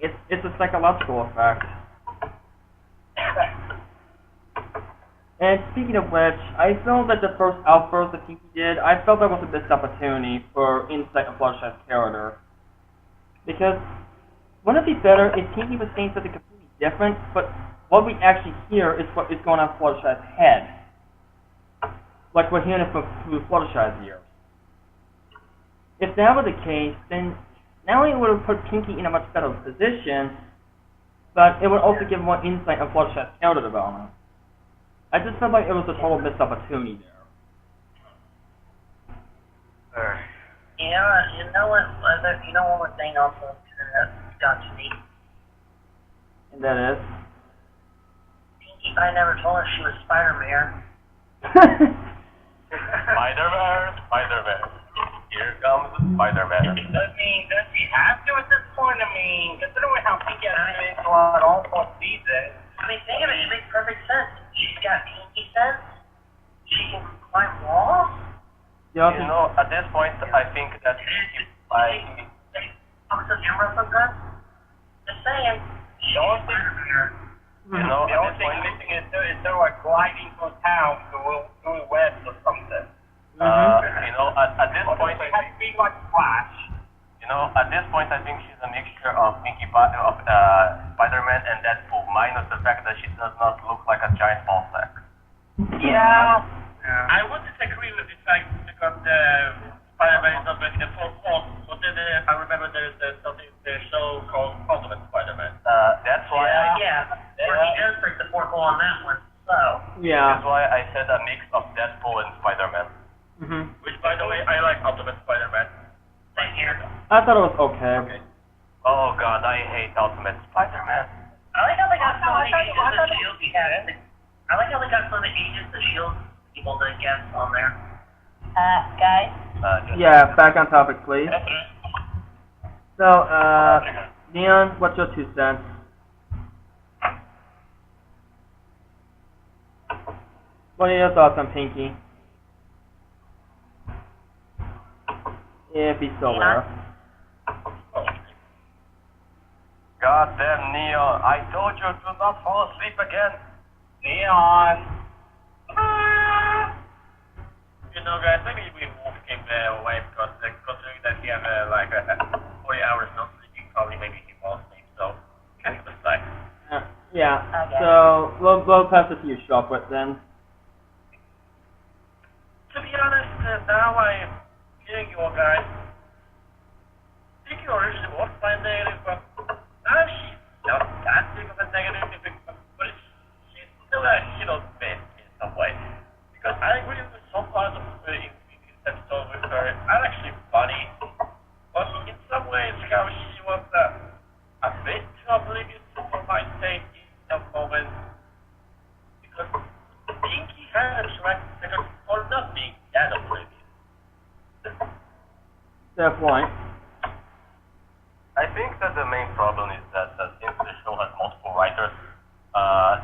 It's a psychological effect. And speaking of which, I felt that the first outburst that Pinky did, I felt that was a missed opportunity for insight of Fluttershy's character. Because wouldn't it be better if Pinky was saying something completely different, but what we actually hear is what is going on in Fluttershy's head? Like we're hearing it through Fluttershy's ears. If that were the case, then not only would it put Pinky in a much better position, but it would also give more insight on Fluttershy's character development. I just felt like it was a total missed opportunity there. Yeah, you know one more thing also got to me. And that is? Pinkie Pie never told us she was Spider-Man. Spider-Man. Here comes Spider-Man. Does she have to at this point? I mean, considering how Pinkie has been throughout all 4 seasons. I mean, think of it, it makes perfect sense. She's got Pinky sense. She can climb walls. You know, at this point, I think that Pinkie Pie... Opposite camera sometimes? Just saying. The only thing, You know, the only thing missing is they were gliding through town through webs or something. You know, at this point... It had to be like Flash. You know, at this point, I think she's a mixture of Spider-Man and Deadpool, minus the fact that she does not look like a giant ball sack. Yeah. I would disagree with the fact because Spider-Man is not making the full force. But then I remember there's the show called Ultimate Spider-Man. That's why Where he does break the fourth wall on that one, so. Yeah. That's why I said a mix of Deadpool and Spider-Man. Which, by the way, I like Ultimate Spider-Man. Same here. I thought it was okay. Oh god, I hate Ultimate Spider-Man. I like how they got some of the Agents of S.H.I.E.L.D. we had. I like how they got some of the Agents of S.H.I.E.L.D. people to guest on there. Guys? Yeah, back on topic, please. So, Leon, what's your 2 cents? What are your thoughts on Pinky? If he's still there. Goddamn Neon, I told you to not fall asleep again. Neon. You know, guys, maybe we move him away because considering that he have 40 hours not sleeping, probably maybe he falls asleep. So, kind of a slack. Yeah. Okay. So we'll pass it to you, Shopwit, then. To be honest, now I'm hearing you guys. I think you originally was my negative, but now she's not that big of a negative, but she's still a hero bit in some way. Because I agree with some parts of in this episode with her are actually funny, but in some ways how she was a bit too oblivious for my taste in some moments. Because Pinky had a track record for not being that oblivious. Fair point. I think that the main problem is that since the show has multiple writers,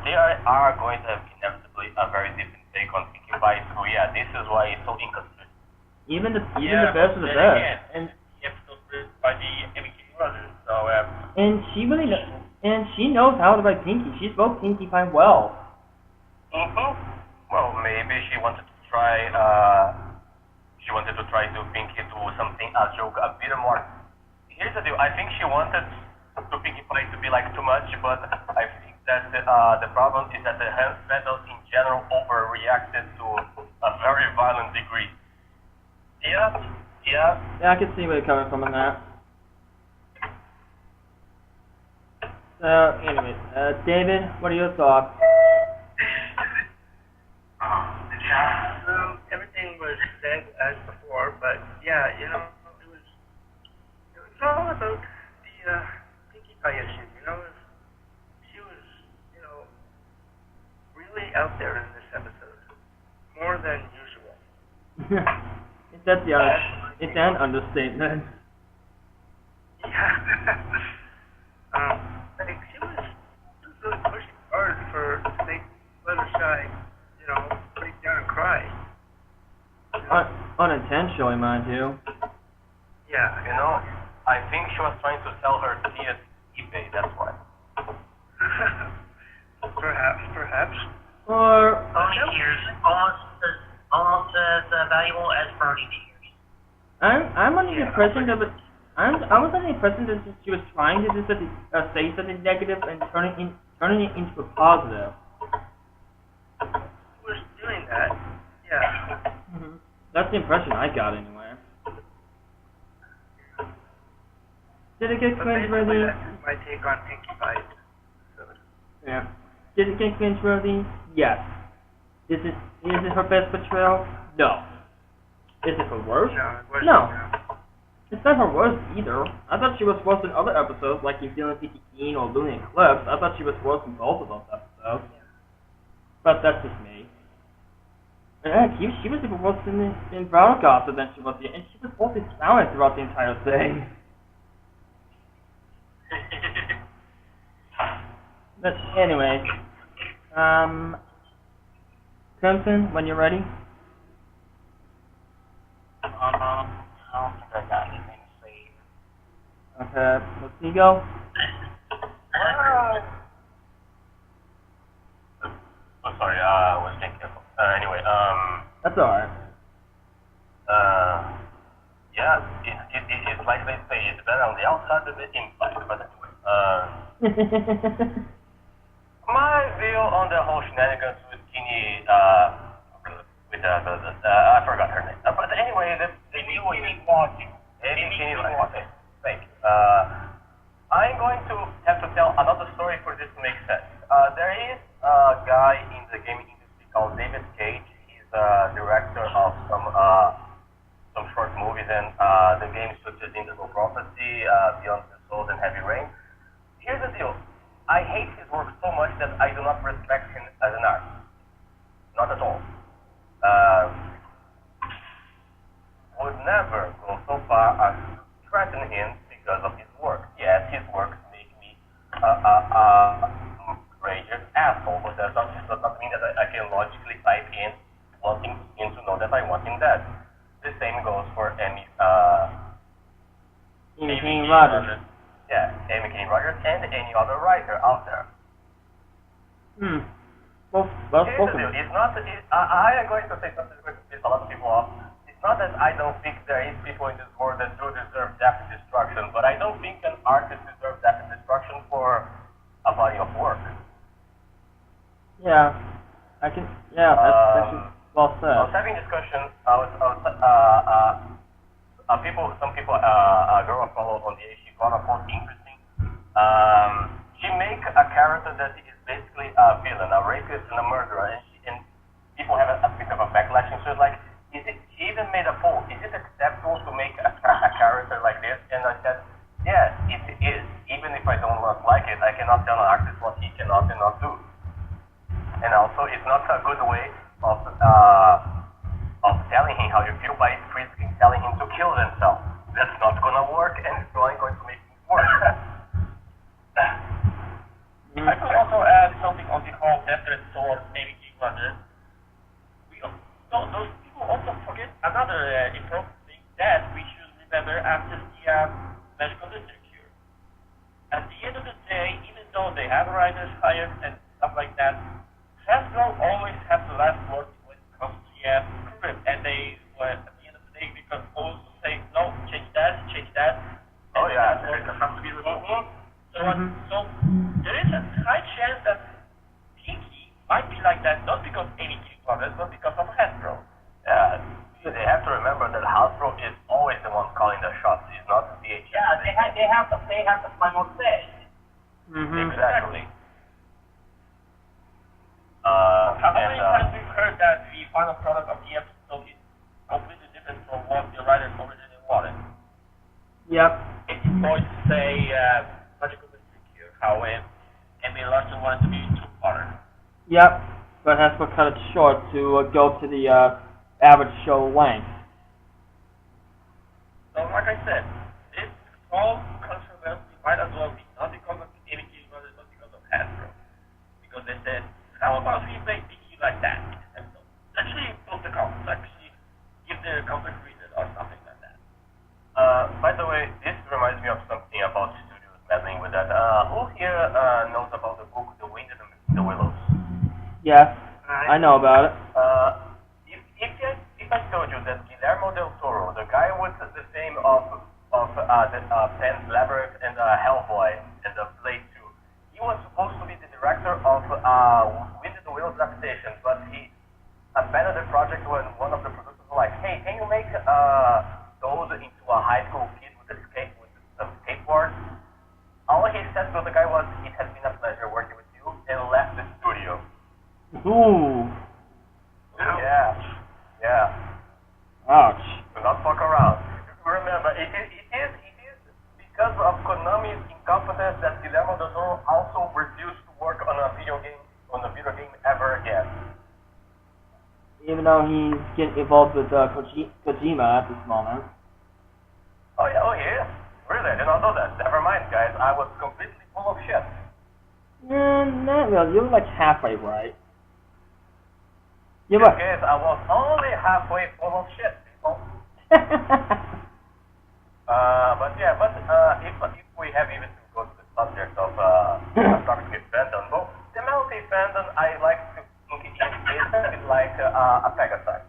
they are going to have inevitably a very different take on Pinkie Pie. So yeah, this is why it's so inconsistent. Even the best of the best. Again, And the episode written by the MK brothers, so she really she knows how to write Pinky. She spoke Pinkie Pie well. Well, maybe she wanted to try. She wanted to try to Pinky do something a joke a bit more. Here's the deal. I think she wanted to Pinkie Pie to be like too much, but I think that the problem is that the hand pedals in general overreacted to a very violent degree. Yeah, I can see where you're coming from on that. So, anyways, David, what are your thoughts? Everything was said as before, but yeah, you know, it was all about the Pinkie Pie issue. You know, she was, you know, really out there in this episode, more than usual. It's an understatement. Yeah. Like she was really pushing hard to make Fluttershy, you know, break down and cry. Unintentionally, mind you. Yeah, You know, I think she was trying to sell her tea at eBay, that's why. perhaps. Or Pony ears, almost as valuable as Bernie ears. I'm under the impression that I was under the impression that she was trying to just say something negative and turning it into a positive. Who was doing that? Yeah. That's the impression I got anyway. Did it get But cringeworthy? that's my take on Pinkie Pie. Yeah. Did it get cringeworthy? Yes. Is it her best portrayal? No. Is it her worst? No, it wasn't. No. It's not her worst either. I thought she was worse in other episodes, like in Feeling Peaky Keen or Looney Eclipse. I thought she was worse in both of those episodes. But that's just me. And heck, she was even worse in Brown Gossip than she was here, and she was mostly smiling throughout the entire thing. But anyway, Crimson, when you're ready. I don't think I got anything to say. Okay, let's see go. Oh, sorry, was getting careful. Anyway, That's alright. yeah, it's like they say, it's better on the outside than the inside, but anyway, my view on the whole shenanigans with Kini, I forgot her name. But anyway, the view is watching. Kini, okay, thank you. I'm going to have to tell another story for this to make sense. There is a guy in the gaming industry called David Cage. He's a director of some short movies and the games such as Indigo Prophecy, Beyond the Souls, and Heavy Rain. Here's the deal. I hate his work so much that I do not respect him as an artist. Not at all. Would never go so far as to threaten him because of his work. Yes, his works make me raging asshole, but that does not mean that I can logically type in wanting him to know that I want him dead. The same goes for Amy Amy Rogers. Yeah, Amy Kane Rogers and any other writer out there. Well Here's spoken. the deal. I am going to say something that's going to piss a lot of people off. It's not that I don't think there is people in this world that do deserve death and destruction, but I don't think an artist deserves death and destruction for a body of work. Yeah, I can. Yeah, that's well said. I was having discussions. Some people, a girl I follow on the age, she found a post interesting. She make a character that is basically a villain, a rapist and a murderer, and people have a bit of a backlash. And so it's like, she even made a poll. Is it acceptable to make a character like this? And I said, yes, it is. Even if I don't like it, I cannot tell an artist what he cannot and not do. And also, it's not a good way of telling him how you feel by physically telling him to kill himself. That's not gonna work, and it's only going to make things worse. I could also add something on the whole Desperate Soul of Amy King Rogers. Those people also forget another important thing that we should remember after the medical literature. At the end of the day, even though they have writers hired and stuff like that, Hasbro always has the last word when it comes to the script, and they, at the end of the day, they can always say, no, change that. Oh yeah, it has to be removed. So there is a high chance that Pinky might be like that, not because Amy King Rogers, but because of Hasbro. They have to remember that Hasbro is always the one calling the shots. It's not the DH. Yeah, they have the final say. Exactly. How many times we've heard that the final product of the episode is completely different from what the writers originally wanted? Yep. It's going to say magical mystery how Amy Larson wanted to be two-parter. Yep. But Hasbro cut it short to go to the average show length. So, like I said, this whole controversy might as well be not because of Amy King Rogers, but because of Hasbro. Because they said, how about we make Pinky like that? And so, actually, put the comments. Actually, give the conflict reason or something like that. By the way, this reminds me of something about studios meddling with that. Who here knows about the book The Wind and the Willows? Yes, I know about it. If I told you that Guillermo del Toro, the guy with the fame of Pan's Labyrinth and Hellboy and the Blade 2, he was supposed to be the director of Wind and the Willows adaptation, but he abandoned the project when one of the producers was like, hey, can you make those into a high school kid with some skateboard? All he said to the guy was, it has been a pleasure working with you, and left the studio. Ooh. Yeah. Ouch. Do not fuck around. Remember, it is because of Konami's incompetence that Guillermo del Toro also refused to work on a video game ever again. Even though he's getting involved with Kojima at this moment. Oh yeah. Really, I did not know that. Never mind, guys. I was completely full of shit. Not really. You're like halfway right. In this case, I was only halfway full of shit, people. If we have even to go to the subject of toxic fandom, well, the MLP fandom, I like to think it is like a Pegasus.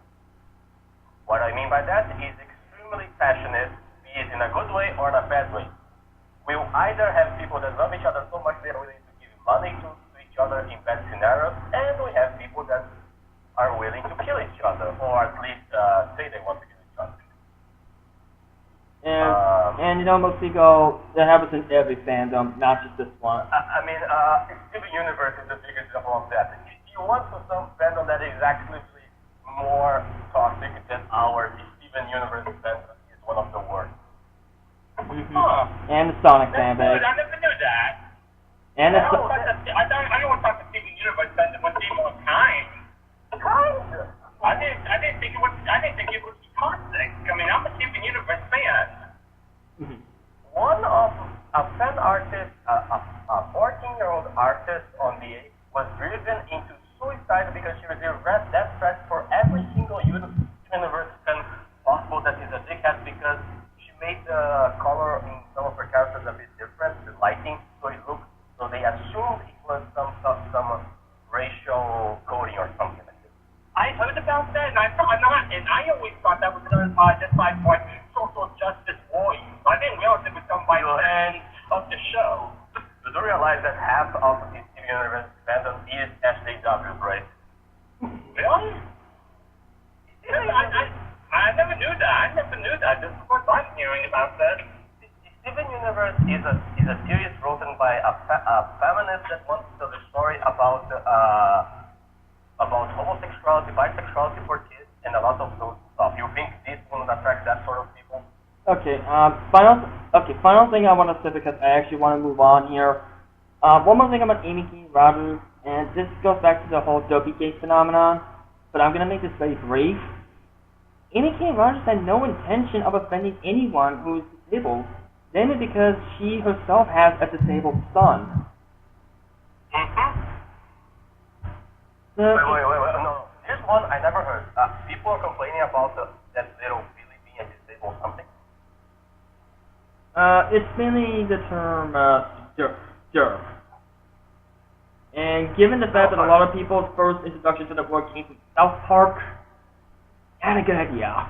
What I mean by that is extremely passionate, be it in a good way or in a bad way. We'll either have people that love each other so much they're willing to give money to each other in bad scenarios, and we have people that are willing to kill each other, or at least say they want to kill each other. And mostly go, that happens in every fandom, not just this one. I mean, Steven Universe is the biggest example of that. You want some fandom that is actually more toxic than ours. Steven Universe fandom is one of the worst. And the Sonic fanbase. I never knew that. And the I don't want to talk to Steven Universe fandom would be more kind. I didn't think it would be toxic. I mean, I'm a Steven Universe fan. One of a fan artist, a 14-year-old artist on the 8th, was driven into suicide because she received death threats for every single universe fan possible that is a dickhead, because she made the color in some of her characters a bit different, the lighting, so they assumed it was some racial coding or something. I heard about that, and I always thought that was done just by social justice warriors. I didn't realize it was done by fans of the show. You do realize that half of the Steven Universe fandom is SJW, right? Really? I never knew that. This is the first I'm hearing about that. The Steven Universe is a series written by a feminist that wants to tell the story about homosexuality, bisexuality for kids, and a lot of those stuff. You think this will attract that sort of people? Okay, final thing I want to say, because I actually want to move on here. One more thing about Amy King Rogers, and this goes back to the whole Dopey Gate phenomenon, but I'm going to make this very brief. Amy King Rogers had no intention of offending anyone who is disabled, mainly because she herself has a disabled son. Wait, no. Here's one I never heard. People are complaining about that little Filli being disabled or something. It's mainly the term, derp. And given the fact that a lot of people's first introduction to the word came from South Park, not a good idea.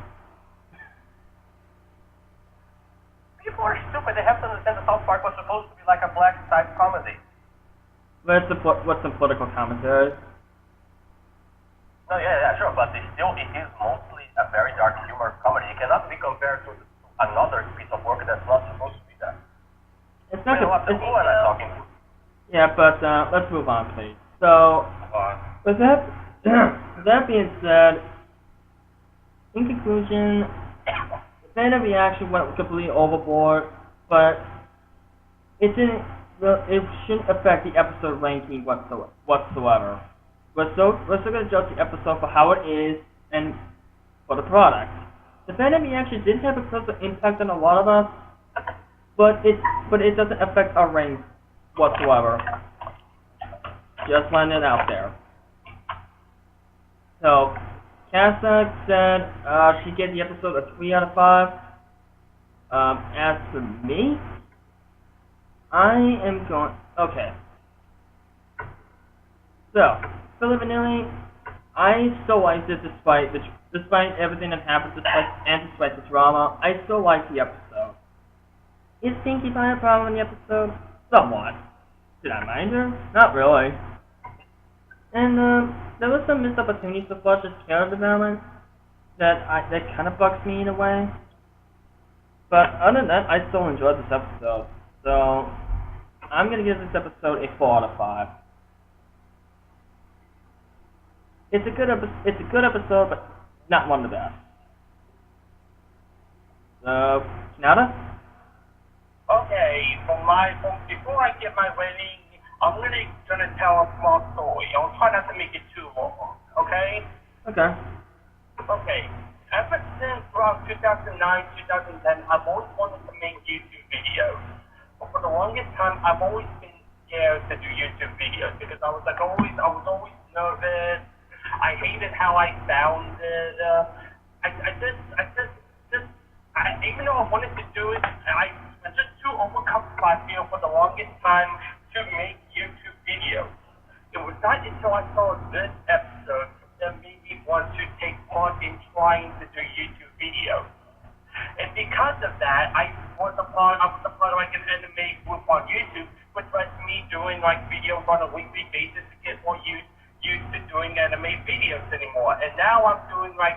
People are stupid. They have to understand that South Park was supposed to be like a black side comedy. What's some political commentary? No, yeah, sure, but it is mostly a very dark humor comedy. It cannot be compared to another piece of work that's not supposed to be that. It's not. Who am I talking to? Yeah, but let's move on, please. So, with that being said, in conclusion, the fan reaction went completely overboard, but it shouldn't affect the episode ranking whatsoever. We're still going to judge the episode for how it is and for the product. The fandom reaction did have a positive impact on a lot of us, but it doesn't affect our rank whatsoever. Just letting it out there. So, Casa said she gave the episode a 3 out of 5. As for me, I am going. Okay. So, Filli Vanilli, I still liked it despite everything that happened, despite the drama. I still liked the episode. Is Pinkie Pie a problem in the episode? Somewhat. Did I mind her? Not really. And there was some missed opportunities to flush his character development that kind of bugs me in a way. But other than that, I still enjoyed this episode. So I'm gonna give this episode a 4 out of 5. It's a good episode, but not one of the best. So, Nada? Okay, before I get my rating, I'm gonna tell a small story. I'll try not to make it too long, okay? Okay. Okay. Ever since around 2009, 2010, I've always wanted to make YouTube videos. But for the longest time, I've always been scared to do YouTube videos because I was always nervous. I hated how I sounded. Even though I wanted to do it, I was just too overcome by fear for the longest time to make YouTube videos. It was not until I saw this episode that made me want to take part in trying to do YouTube videos. And because of that, I was a part of like an anime group on YouTube, which led to me doing like videos on a weekly basis to get more used to doing anime videos anymore. And now I'm doing like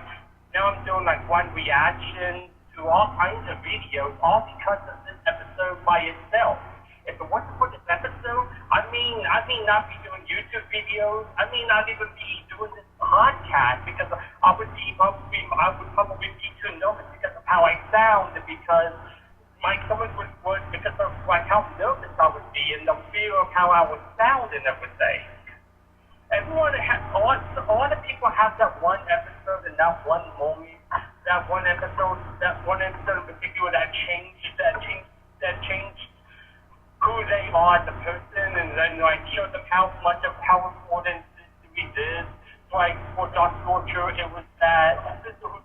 one reaction to all kinds of videos, all because of this episode by itself. If it wasn't for this episode, I may not be doing YouTube videos. I may not even be doing this podcast because I would probably be too nervous because of how I sound, because my stomach was because of like how nervous I would be and the fear of how I would sound and everything. A lot of people have that one episode and that one moment, that one episode in particular that changed who they are as a person, and then like showed them how important history is. Like for Dark Torture, it was that sisterhood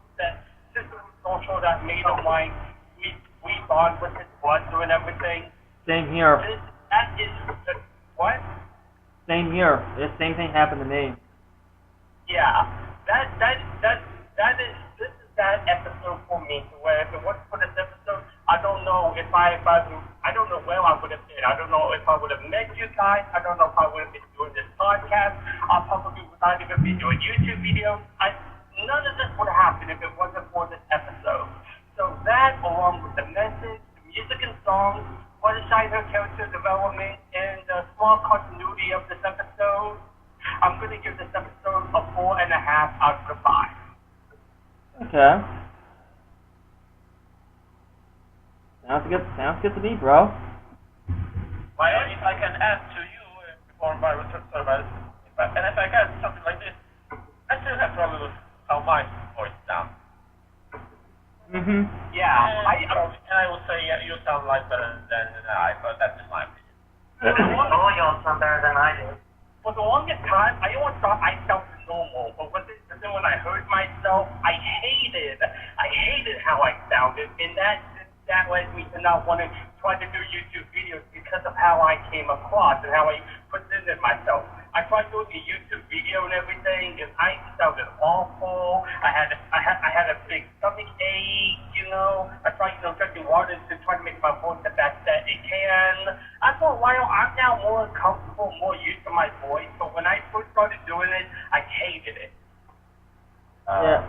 social that made him like we bond with his brother and everything. Same here. That is what? Same here. The same thing happened to me. Yeah, this is that episode for me. Where if it wasn't for this episode, I don't know I don't know where I would have been. I don't know if I would have met you guys. I don't know if I would have been doing this podcast. I probably would not even be doing YouTube videos. None of this would have happened if it wasn't for this episode. So that, along with the message, the music and songs, her character development, and the small continuity of this episode, I'm going to give this episode a 4.5 out of 5. Okay. Sounds good to me, bro. Well, if I can add to you before my return service, if I can something like this, I still have trouble with how my voice sounds. Yeah, and I will say you sound like better than I, but that's just my opinion. Oh, you all sound better than I do. For the longest time, I always thought I sounded normal, but then when I heard myself, I hated how I sounded, and that led me to not want to try to do YouTube videos because of how I came across and how I presented myself. I tried doing a YouTube video and everything, and I sounded awful. I had a big stomach ache, you know. I tried, drinking water to try to make my voice the best that it can. After a while, I'm now more comfortable, more used to my voice. But when I first started doing it, I hated it. I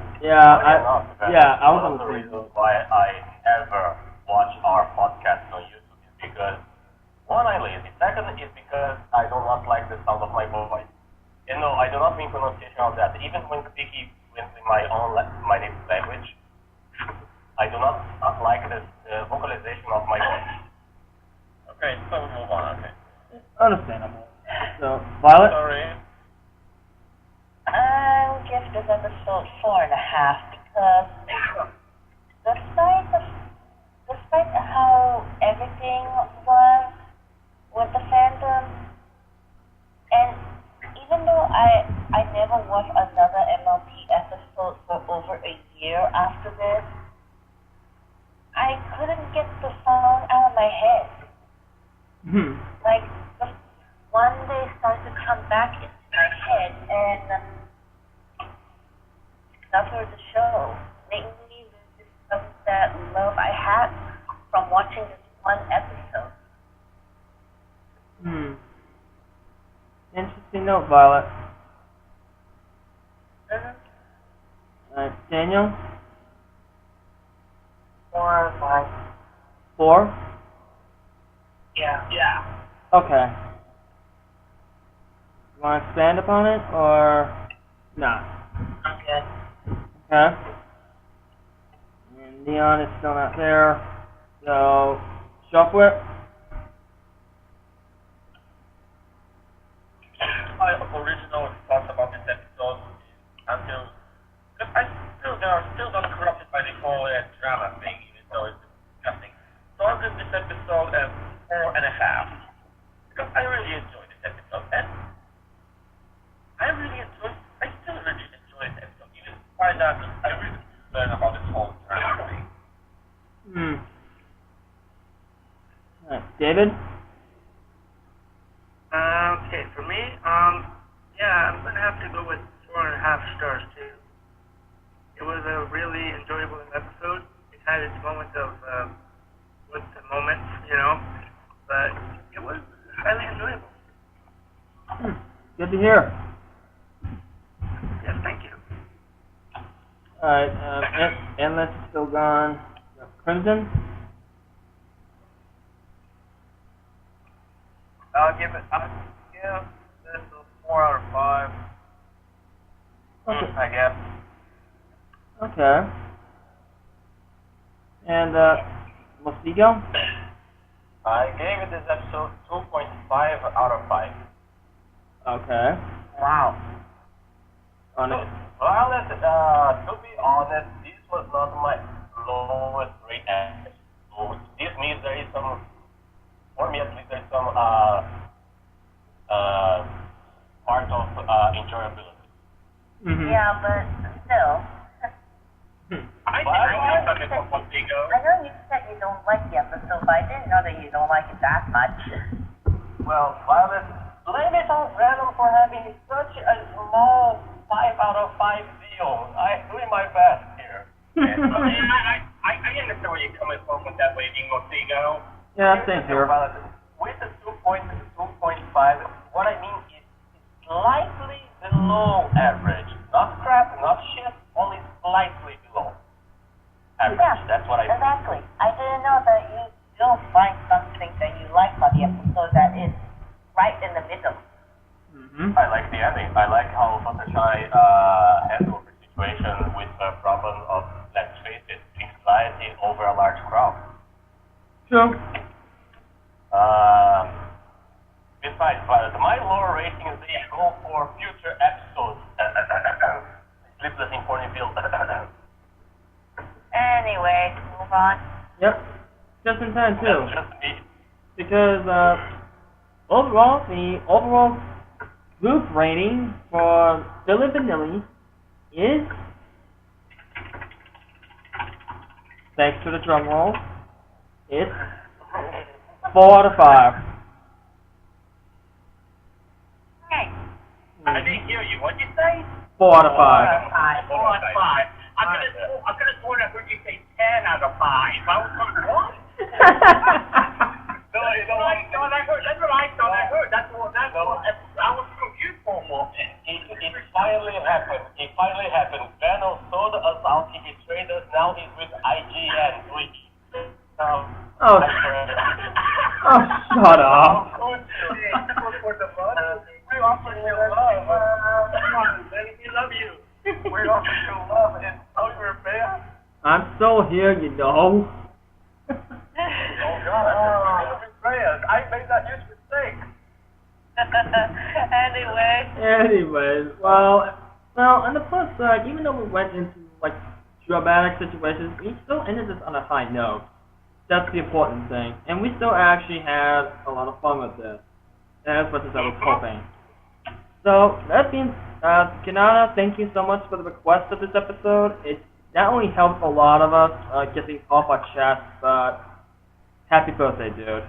was on the reasons why I ever watch our podcast on YouTube is because one, I lazy. Second is because I do not like the sound of my voice. And no, I do not mean pronunciation of that. Even when speaking in my native language, I do not like the vocalization of my voice. Okay, so we move on. Okay. Understandable. So, Violet? Sorry. I'll give this episode 4.5 because despite how everything was with the fandom, and even though I never watched another MLP episode back into my head and discover the show. Make me discover that love I had from watching this one episode. Interesting note, Violet. Mm-hmm. Alright, Daniel? 4 out of 5. 4? Yeah. Okay. You want to expand upon it, or not? Okay. Okay. And Neon is still not there, so Shuffler. My original thoughts about this episode until because they are still not corrupted by the whole drama thing, even though it's disgusting. So I'll give this episode a 4.5 because I really enjoyed this episode, and I still really enjoy this episode, even despite that I really learn about this whole drama thing. Alright, David? Okay, for me, yeah, I'm gonna have to go with 4.5 stars too. It was a really enjoyable episode. It had its moments of with the moments, but it was highly enjoyable. Good to hear. Yes, thank you. Alright, Endless is still gone. Crimson? I'll give this a 4 out of 5. Okay. I guess. Okay. And, Mosquito? I gave it this episode 2.5 out of 5. Okay. Wow. Violet, to be honest, this was not my lowest rate episode. This means there is some, for me at least, there is some part of enjoyability. Mm-hmm. Yeah, but still. I I think it's Montego. I know you said you don't like the episode, but I didn't know that you don't like it that much. Well, Violet, blame it on Venom for having such a small 5 out of 5 deal. I'm doing my best here. I understand where you're coming from with that waving Montego. Yeah, same here. Violet, with the 2.5, what I mean is slightly below average. Not crap, not shit, only slightly below average. Yeah, that's what I mean. exactly. I didn't know that you still find something that you like about the episode that is right in the middle. Mm-hmm. I like the ending. I like how Fluttershy handled the situation with the problem of, let's face it, anxiety over a large crowd. True. Besides, my lower rating is they go for future episodes. Sleepless in Ponyville. Anyway, move on. Yep. Just in time, too. That's just me. Because, overall, the overall group rating for Filli Vanilli is, thanks to the drum roll, it's 4 out of 5. Hey, I didn't hear you. What'd you say? 4 out of 5. 4 out of 5. I could have sworn I heard you say 10 out of 5. I was like, what? No, that's what I thought I heard. That's what I was confused for a moment. It finally happened. Venom sold us out. He betrayed us. Now he's with IGN. Oh, shut up. For the money. We offer you love. Come on, baby. We love you. We offer you love and how you were bad. I'm still here, you know. Oh, God. I made that huge mistake. Anyways, well, on the plus side, even though we went into, dramatic situations, we still ended this on a high note. That's the important thing. And we still actually had a lot of fun with this, as much as I was hoping. So, that being, Kanata, thank you so much for the request of this episode. It not only helped a lot of us get things off our chest, but happy birthday, dude.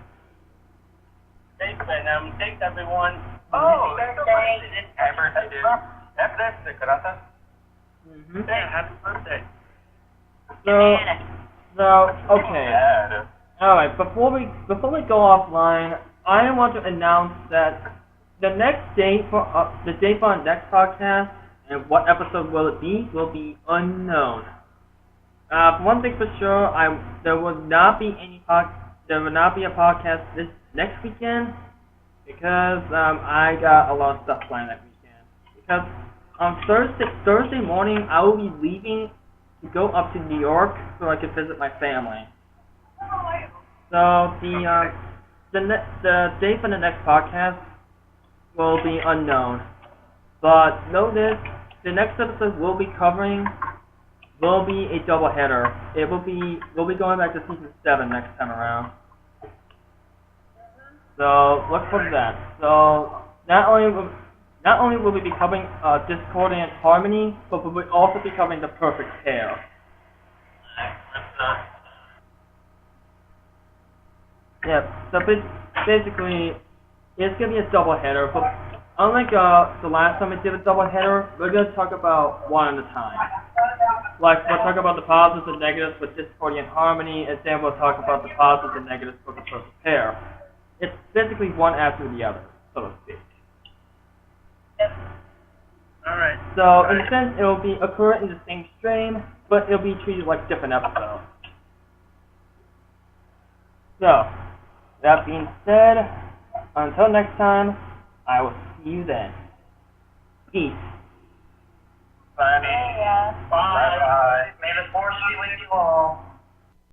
Thanks, Venom. Thanks, everyone. Oh, birthday. Happy birthday, dude. Happy birthday, Karata. Yeah, happy birthday. So okay. Yeah. All right. Before we go offline, I want to announce that the date for our next podcast and what episode will be unknown. One thing for sure, there will not be a podcast this next weekend because I got a lot of stuff planned that weekend. Because on Thursday morning I will be leaving to go up to New York so I can visit my family. So the date for the next podcast will be unknown. But notice the next episode will be a double header. We'll be going back to season 7 next time around. So look for that. So not only will we be covering discordant harmony, but we will also be covering the perfect pair. Yeah. So basically, it's gonna be a double header. But unlike the last time we did a double header, we're gonna talk about one at a time. Like, we'll talk about the positives and negatives with discordant harmony, and then we'll talk about the positives and negatives for the perfect pair. It's basically one after the other, so to speak. Alright. So, in a sense, it will be occur in the same stream, but it'll be treated like different episodes. So, that being said, until next time, I will see you then. Peace. Bye. Yeah. Bye. May the force be with you all.